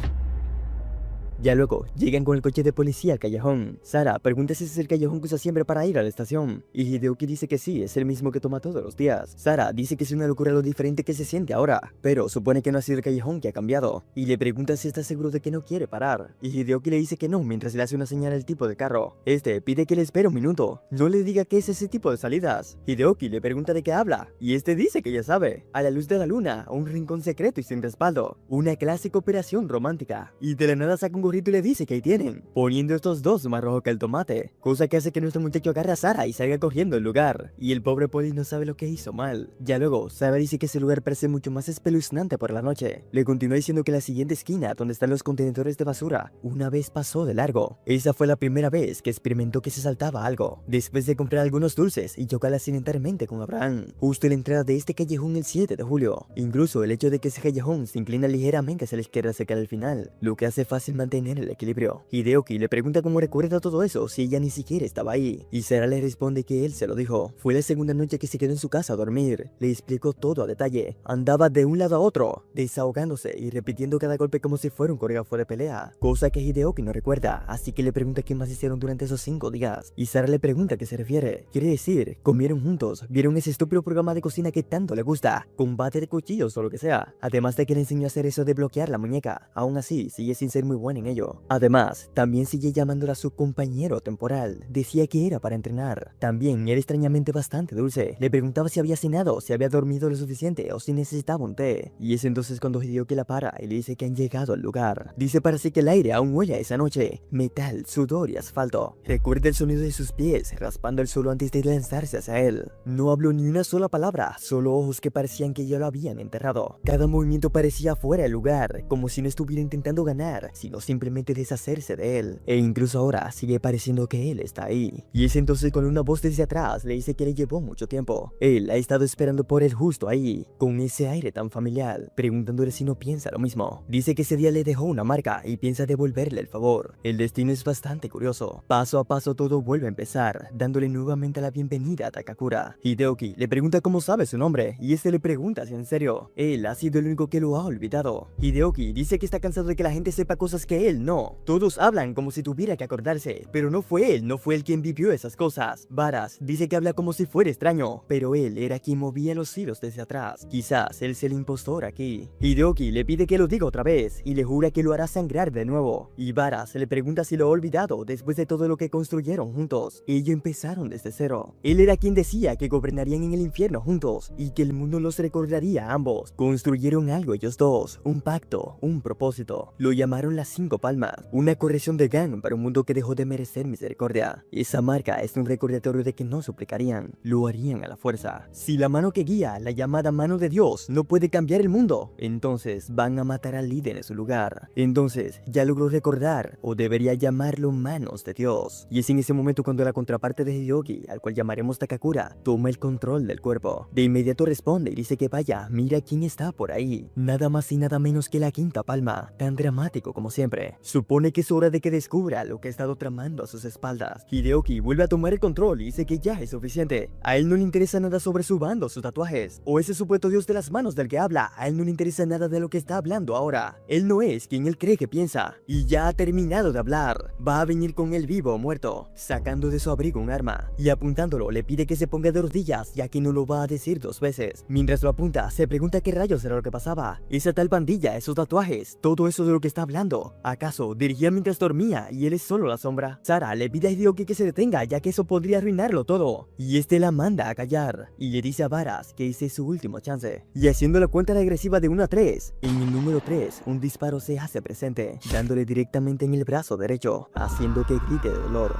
Ya luego, llegan con el coche de policía al callejón. Sara pregunta si ese es el callejón que usa siempre para ir a la estación. Y Hideoki dice que sí, es el mismo que toma todos los días. Sara dice que es una locura lo diferente que se siente ahora, pero supone que no ha sido el callejón que ha cambiado. Y le pregunta si está seguro de que no quiere parar. Y Hideoki le dice que no mientras le hace una señal al tipo de carro. Este pide que le espere un minuto. No le diga qué es ese tipo de salidas. Hideoki le pregunta de qué habla. Y este dice que ya sabe. A la luz de la luna, un rincón secreto y sin respaldo. Una clásica operación romántica. Y de la nada saca un gorrito y le dice que ahí tienen, poniendo estos dos más rojo que el tomate, cosa que hace que nuestro muchacho agarre a Sara y salga corriendo del lugar, y el pobre poli no sabe lo que hizo mal. Ya luego, Sara dice que ese lugar parece mucho más espeluznante por la noche. Le continúa diciendo que la siguiente esquina, donde están los contenedores de basura, una vez pasó de largo. Esa fue la primera vez que experimentó que se saltaba algo, después de comprar algunos dulces y chocar accidentalmente con Abraham, justo en la entrada de este callejón el 7 de julio. Incluso el hecho de que ese callejón se inclina ligeramente hacia la izquierda cerca del final, lo que hace fácil mantener el equilibrio. Hideoki le pregunta cómo recuerda todo eso si ella ni siquiera estaba ahí, y Sara le responde que él se lo dijo. Fue la segunda noche que se quedó en su casa a dormir. Le explicó todo a detalle. Andaba de un lado a otro, desahogándose y repitiendo cada golpe como si fuera un coreógrafo de pelea, cosa que Hideoki no recuerda, así que le pregunta qué más hicieron durante esos 5 días, y Sara le pregunta a qué se refiere. Quiere decir, comieron juntos, vieron ese estúpido programa de cocina que tanto le gusta, combate de cuchillos o lo que sea, además de que le enseñó a hacer eso de bloquear la muñeca. Aún así, sigue sin ser muy buena en en ello. Además, también sigue llamándola a su compañero temporal. Decía que era para entrenar. También era extrañamente bastante dulce. Le preguntaba si había cenado, si había dormido lo suficiente o si necesitaba un té. Y es entonces cuando Hideoki la para y le dice que han llegado al lugar. Dice para sí que el aire aún huele a esa noche. Metal, sudor y asfalto. Recuerda el sonido de sus pies raspando el suelo antes de lanzarse hacia él. No habló ni una sola palabra, solo ojos que parecían que ya lo habían enterrado. Cada movimiento parecía fuera del lugar, como si no estuviera intentando ganar, sino simplemente deshacerse de él. E incluso ahora sigue pareciendo que él está ahí. Y es entonces cuando una voz desde atrás le dice que le llevó mucho tiempo. Él ha estado esperando por él justo ahí, con ese aire tan familiar, preguntándole si no piensa lo mismo. Dice que ese día le dejó una marca y piensa devolverle el favor. El destino es bastante curioso. Paso a paso todo vuelve a empezar, dándole nuevamente la bienvenida a Takakura. Hideoki le pregunta cómo sabe su nombre, y este le pregunta si en serio. Él ha sido el único que lo ha olvidado. Hideoki dice que está cansado de que la gente sepa cosas que él no. Todos hablan como si tuviera que acordarse, pero no fue él quien vivió esas cosas. Varas dice que habla como si fuera extraño, pero él era quien movía los hilos desde atrás. Quizás él es el impostor aquí. Hideoki le pide que lo diga otra vez, y le jura que lo hará sangrar de nuevo. Y Varas le pregunta si lo ha olvidado después de todo lo que construyeron juntos. Ellos empezaron desde cero. Él era quien decía que gobernarían en el infierno juntos, y que el mundo los recordaría a ambos. Construyeron algo ellos dos, un pacto, un propósito. Lo llamaron las 5 palmas, una corrección de Gang para un mundo que dejó de merecer misericordia. Esa marca es un recordatorio de que no suplicarían, lo harían a la fuerza. Si la mano que guía, la llamada mano de Dios, no puede cambiar el mundo, entonces van a matar al líder en su lugar. Entonces ya logró recordar, o debería llamarlo manos de Dios. Y es en ese momento cuando la contraparte de Hideoki, al cual llamaremos Takakura, toma el control del cuerpo. De inmediato responde y dice que vaya, mira quién está por ahí. Nada más y nada menos que la 5ª palma, tan dramático como siempre. Supone que es hora de que descubra lo que ha estado tramando a sus espaldas. Hideoki vuelve a tomar el control y dice que ya es suficiente. A él no le interesa nada sobre su bando, sus tatuajes, o ese supuesto dios de las manos del que habla. A él no le interesa nada de lo que está hablando ahora. Él no es quien él cree que piensa, y ya ha terminado de hablar. Va a venir con él vivo o muerto, sacando de su abrigo un arma, y apuntándolo le pide que se ponga de rodillas, ya que no lo va a decir 2 veces. Mientras lo apunta, se pregunta qué rayos era lo que pasaba. Esa tal pandilla, esos tatuajes, todo eso de lo que está hablando. ¿Acaso dirigía mientras dormía y él es solo la sombra? Sara le pide a Hideoki que se detenga, ya que eso podría arruinarlo todo. Y este la manda a callar, y le dice a Varas que ese es su último chance. Y haciendo la cuenta regresiva de 1 a 3, en el número 3, un disparo se hace presente, dándole directamente en el brazo derecho, haciendo que grite de dolor.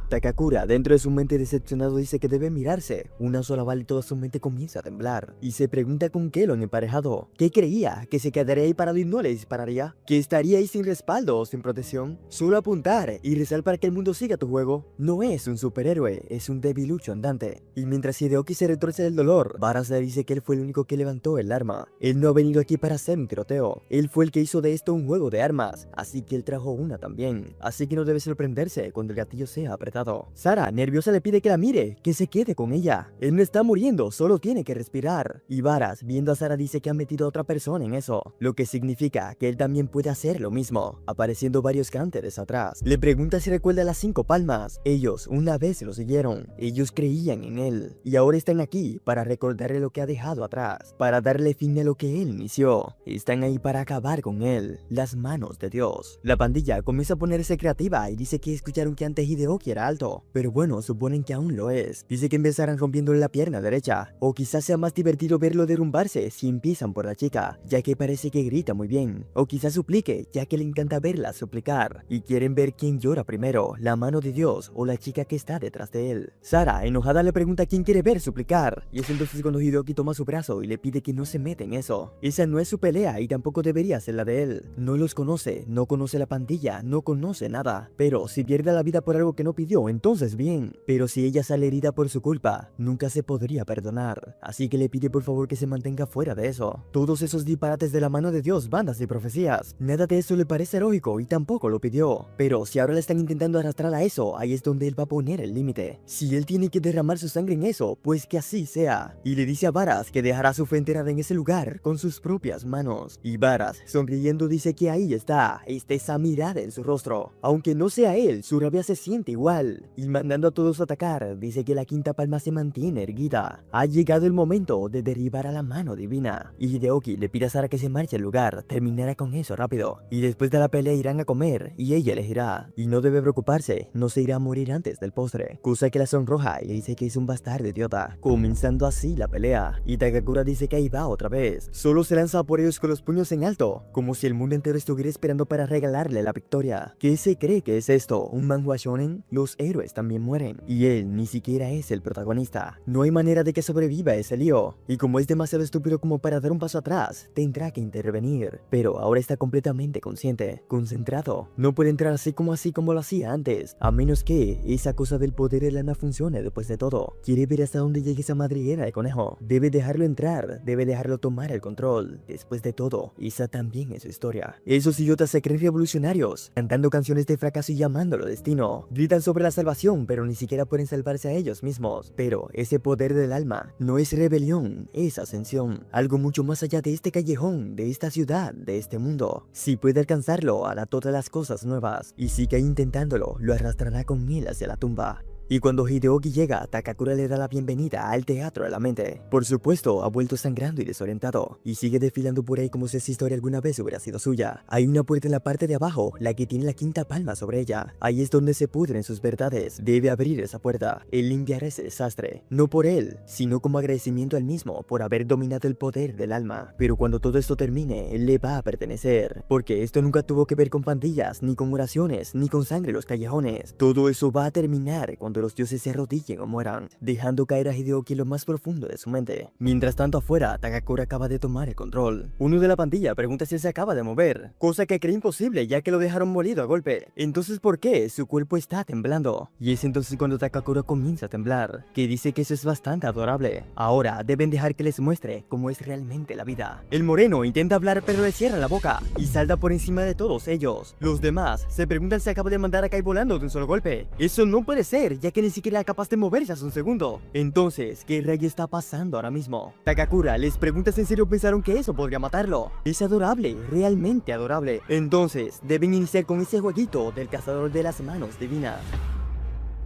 Takakura, dentro de su mente decepcionado, dice que debe mirarse. Una sola bala y toda su mente comienza a temblar. Y se pregunta con qué lo han emparejado. ¿Qué creía? ¿Que se quedaría ahí parado y no le dispararía? ¿Que estaría ahí sin respaldo o sin protección? Solo apuntar y rezar para que el mundo siga tu juego. No es un superhéroe, es un debilucho andante. Y mientras Hideoki se retorce del dolor, Varas le dice que él fue el único que levantó el arma. Él no ha venido aquí para hacer un tiroteo. Él fue el que hizo de esto un juego de armas, así que él trajo una también. Así que no debe sorprenderse cuando el gatillo sea apretado. Sara, nerviosa, le pide que la mire, que se quede con ella. Él no está muriendo, solo tiene que respirar. Y Varas, viendo a Sara, dice que ha metido a otra persona en eso, lo que significa que él también puede hacer lo mismo, apareciendo varios cánteres atrás. Le pregunta si recuerda las 5 palmas. Ellos una vez lo siguieron, ellos creían en él, y ahora están aquí para recordarle lo que ha dejado atrás, para darle fin a lo que él inició. Están ahí para acabar con él, las manos de Dios. La pandilla comienza a ponerse creativa y dice que escucharon que antes Hideoki era alto, pero bueno, suponen que aún lo es. Dice que empezarán rompiéndole la pierna derecha, o quizás sea más divertido verlo derrumbarse si empiezan por la chica, ya que parece que grita muy bien, o quizás suplique, ya que le encanta verla suplicar, y quieren ver quién llora primero, la mano de Dios o la chica que está detrás de él. Sara, enojada, le pregunta quién quiere ver suplicar, y es entonces cuando Hideoki toma su brazo y le pide que no se meta en eso. Esa no es su pelea y tampoco debería ser la de él. No los conoce, no conoce la pandilla, no conoce nada, pero si pierde la vida por algo que no pidió, entonces bien, pero si ella sale herida por su culpa, nunca se podría perdonar, así que le pide por favor que se mantenga fuera de eso. Todos esos disparates de la mano de Dios, bandas y profecías, nada de eso le parece lógico y tampoco lo pidió, pero si ahora le están intentando arrastrar a eso, ahí es donde él va a poner el límite. Si él tiene que derramar su sangre en eso, pues que así sea, y le dice a Varas que dejará su fe enterrada en ese lugar con sus propias manos, y Varas, sonriendo, dice que ahí está esa mirada en su rostro. Aunque no sea él, su rabia se siente igual. especial y mandando a todos a atacar, dice que la quinta palma se mantiene erguida. Ha llegado el momento de derribar a la mano divina. Y Hideoki le pide a Sara que se marche al lugar, terminará con eso rápido. Y después de la pelea irán a comer y ella elegirá. Y no debe preocuparse, no se irá a morir antes del postre. Cosa que la sonroja y le dice que es un bastardo idiota. Comenzando así la pelea. Y Takakura dice que ahí va otra vez. Solo se lanza por ellos con los puños en alto, como si el mundo entero estuviera esperando para regalarle la victoria. ¿Qué se cree que es esto? ¿Un manhwa shonen? Los héroes también mueren. Y él ni siquiera es el protagonista. No hay manera de que sobreviva ese lío. Y como es demasiado estúpido como para dar un paso atrás, tendrá que intervenir. Pero ahora está completamente consciente, concentrado. No puede entrar así como lo hacía antes, a menos que esa cosa del poder del alma funcione después de todo. Quiere ver hasta dónde llegue esa madriguera de conejo. Debe dejarlo entrar, debe dejarlo tomar el control. Después de todo, esa también es su historia. Esos idiotas se creen revolucionarios, cantando canciones de fracaso y llamándolo destino. Gritan sobre la salvación, pero ni siquiera pueden salvarse a ellos mismos. Pero ese poder del alma no es rebelión, es ascensión. Algo mucho más allá de este callejón, de esta ciudad, de este mundo. Si puede alcanzarlo, hará todas las cosas nuevas. Y si cae intentándolo, lo arrastrará con miel hacia la tumba. Y cuando Hideoki llega, Takakura le da la bienvenida al teatro de la mente. Por supuesto, ha vuelto sangrando y desorientado, y sigue desfilando por ahí como si esa historia alguna vez hubiera sido suya. Hay una puerta en la parte de abajo, la que tiene la quinta palma sobre ella. Ahí es donde se pudren sus verdades. Debe abrir esa puerta, y limpiar ese desastre. No por él, sino como agradecimiento al mismo por haber dominado el poder del alma. Pero cuando todo esto termine, él le va a pertenecer. Porque esto nunca tuvo que ver con pandillas, ni con oraciones, ni con sangre en los callejones. Todo eso va a terminar cuando los dioses se arrodillen o mueran, dejando caer a Hideoki en lo más profundo de su mente. Mientras tanto afuera, Takakura acaba de tomar el control. Uno de la pandilla pregunta si él se acaba de mover, cosa que cree imposible ya que lo dejaron molido a golpe. Entonces, ¿por qué? Su cuerpo está temblando. Y es entonces cuando Takakura comienza a temblar, que dice que eso es bastante adorable. Ahora deben dejar que les muestre cómo es realmente la vida. El moreno intenta hablar pero le cierra la boca y salta por encima de todos ellos. Los demás se preguntan si acaba de mandar a Kai volando de un solo golpe. Eso no puede ser, ya que ni siquiera era capaz de moverse hace un segundo. Entonces, ¿qué rayo está pasando ahora mismo? Takakura les pregunta si en serio pensaron que eso podría matarlo. Es adorable, realmente adorable. Entonces, deben iniciar con ese jueguito del cazador de las manos divinas.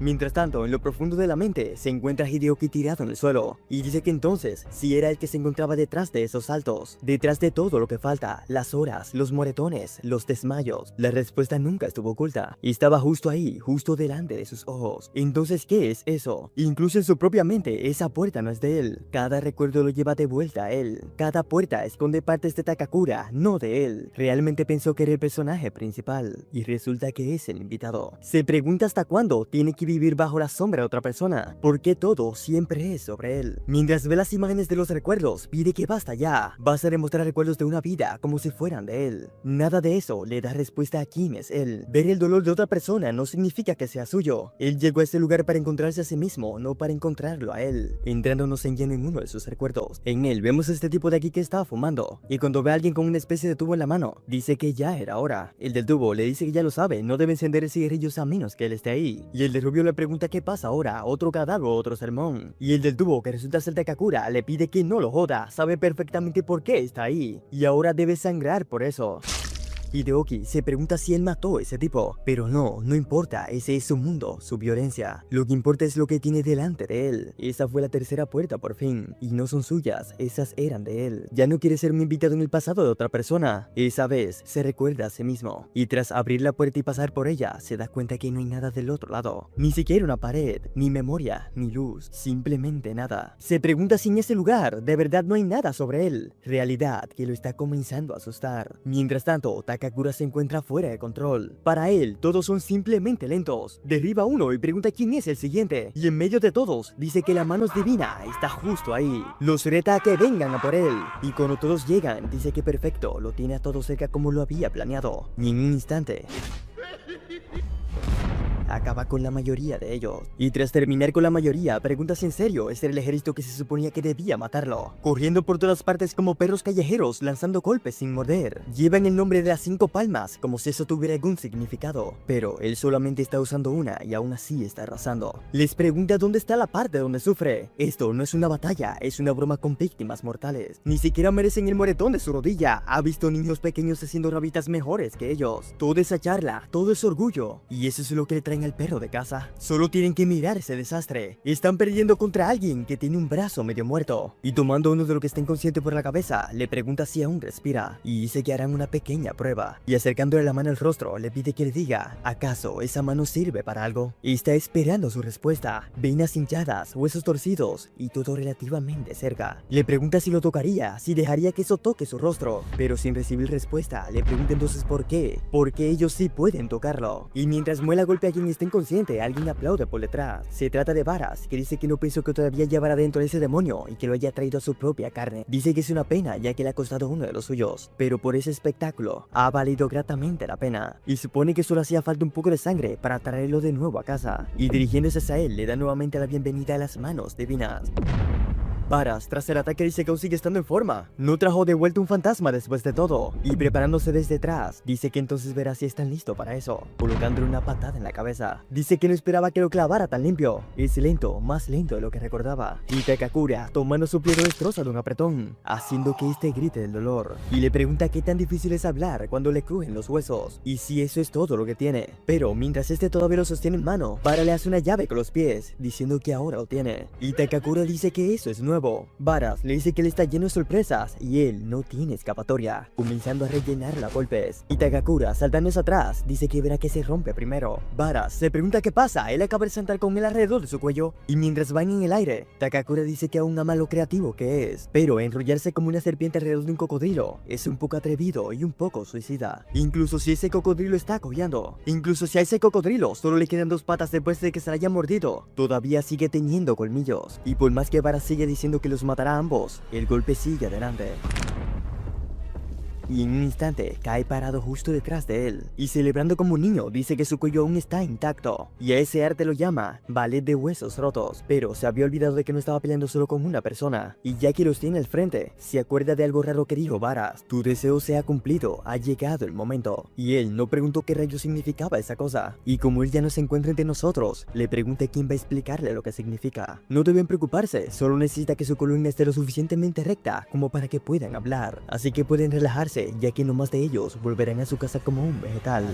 Mientras tanto, en lo profundo de la mente, se encuentra Hideoki tirado en el suelo, y dice que entonces, si era el que se encontraba detrás de esos saltos, detrás de todo lo que falta, las horas, los moretones, los desmayos, la respuesta nunca estuvo oculta, y estaba justo ahí, justo delante de sus ojos. Entonces, ¿qué es eso? Incluso en su propia mente, esa puerta no es de él, cada recuerdo lo lleva de vuelta a él, cada puerta esconde partes de Takakura, no de él. Realmente pensó que era el personaje principal, y resulta que es el invitado. Se pregunta hasta cuándo tiene que vivir bajo la sombra de otra persona, porque todo siempre es sobre él. Mientras ve las imágenes de los recuerdos, pide que basta ya. Vas a demostrar recuerdos de una vida como si fueran de él. Nada de eso le da respuesta a quién es él. Ver el dolor de otra persona no significa que sea suyo. Él llegó a ese lugar para encontrarse a sí mismo, no para encontrarlo a él. Entrándonos en lleno en uno de sus recuerdos. En él vemos a este tipo de aquí que estaba fumando, y cuando ve a alguien con una especie de tubo en la mano, dice que ya era hora. El del tubo le dice que ya lo sabe, no debe encender el cigarrillo a menos que él esté ahí. Y el de rubio le pregunta qué pasa ahora, otro cadáver o otro sermón. Y el del tubo, que resulta ser Takakura, le pide que no lo joda, sabe perfectamente por qué está ahí, y ahora debe sangrar por eso. Hideoki se pregunta si él mató a ese tipo, pero no importa, ese es su mundo, su violencia. Lo que importa es lo que tiene delante de él. Esa fue la tercera puerta por fin, y no son suyas, esas eran de él. Ya no quiere ser un invitado en el pasado de otra persona. Esa vez se recuerda a sí mismo, y tras abrir la puerta y pasar por ella, se da cuenta que no hay nada del otro lado. Ni siquiera una pared, ni memoria, ni luz, simplemente nada. Se pregunta si en ese lugar de verdad no hay nada sobre él, realidad que lo está comenzando a asustar. Mientras tanto, Takakura se encuentra fuera de control. Para él, todos son simplemente lentos. Derriba a uno y pregunta quién es el siguiente. Y en medio de todos, dice que la mano divina está justo ahí. Los reta a que vengan a por él. Y cuando todos llegan, dice que perfecto, lo tiene a todos cerca como lo había planeado. Ni en un instante acaba con la mayoría de ellos. Y tras terminar con la mayoría, pregunta si en serio ese era el ejército que se suponía que debía matarlo. Corriendo por todas partes como perros callejeros, lanzando golpes sin morder. Llevan el nombre de las 5 palmas, como si eso tuviera algún significado. Pero él solamente está usando una y aún así está arrasando. Les pregunta dónde está la parte donde sufre. Esto no es una batalla, es una broma con víctimas mortales. Ni siquiera merecen el moretón de su rodilla. Ha visto niños pequeños haciendo rabitas mejores que ellos. Toda esa charla, todo es orgullo. Y eso es lo que le traen lleven al perro de casa. Solo tienen que mirar ese desastre. Están perdiendo contra alguien que tiene un brazo medio muerto. Y tomando uno de los que está inconsciente por la cabeza, le pregunta si aún respira. Y dice que harán una pequeña prueba. Y acercándole la mano al rostro, le pide que le diga, ¿acaso esa mano sirve para algo? Y está esperando su respuesta. Venas hinchadas, huesos torcidos y todo relativamente cerca. Le pregunta si lo tocaría, si dejaría que eso toque su rostro. Pero sin recibir respuesta, le pregunta entonces por qué. Porque ellos sí pueden tocarlo. Y mientras Muela golpea a quien está inconsciente, alguien aplaude por detrás. Se trata de Varas, que dice que no pensó que todavía llevara dentro de ese demonio y que lo haya traído a su propia carne. Dice que es una pena ya que le ha costado uno de los suyos, pero por ese espectáculo ha valido gratamente la pena. Y supone que solo hacía falta un poco de sangre para traerlo de nuevo a casa. Y dirigiéndose hacia él, le da nuevamente la bienvenida a las manos divinas. Varas, tras el ataque, dice que aún sigue estando en forma. No trajo de vuelta un fantasma después de todo. Y preparándose desde atrás, dice que entonces verá si están listos para eso, colocándole una patada en la cabeza. Dice que no esperaba que lo clavara tan limpio. Es lento, más lento de lo que recordaba. Y Takakura, tomando su pie, lo destroza de un apretón, haciendo que este grite del dolor. Y le pregunta qué tan difícil es hablar cuando le crujen los huesos, y si eso es todo lo que tiene. Pero mientras este todavía lo sostiene en mano, Varas le hace una llave con los pies, diciendo que ahora lo tiene. Y Takakura dice que eso es nuevo. Varas le dice que él está lleno de sorpresas y él no tiene escapatoria, comenzando a rellenarla a golpes. Y Takakura, saltándose atrás, dice que verá que se rompe primero. Varas se pregunta qué pasa, él acaba de saltar con él alrededor de su cuello, y mientras van en el aire, Takakura dice que aún ama lo creativo que es, pero enrollarse como una serpiente alrededor de un cocodrilo es un poco atrevido y un poco suicida. Incluso si ese cocodrilo está cojeando, incluso si a ese cocodrilo solo le quedan dos patas después de que se la haya mordido, todavía sigue teniendo colmillos. Y por más que Varas sigue diciendo que los matará a ambos, el golpe sigue adelante. Y en un instante cae parado justo detrás de él, y celebrando como un niño dice que su cuello aún está intacto, y a ese arte lo llama ballet de huesos rotos, pero se había olvidado de que no estaba peleando solo con una persona, y ya que los tiene al frente, se acuerda de algo raro que dijo Varas: tu deseo se ha cumplido, ha llegado el momento. Y él no preguntó qué rayos significaba esa cosa, y como él ya no se encuentra entre nosotros, le pregunta quién va a explicarle lo que significa. No deben preocuparse, solo necesita que su columna esté lo suficientemente recta como para que puedan hablar, así que pueden relajarse, ya que no más de ellos volverán a su casa como un vegetal.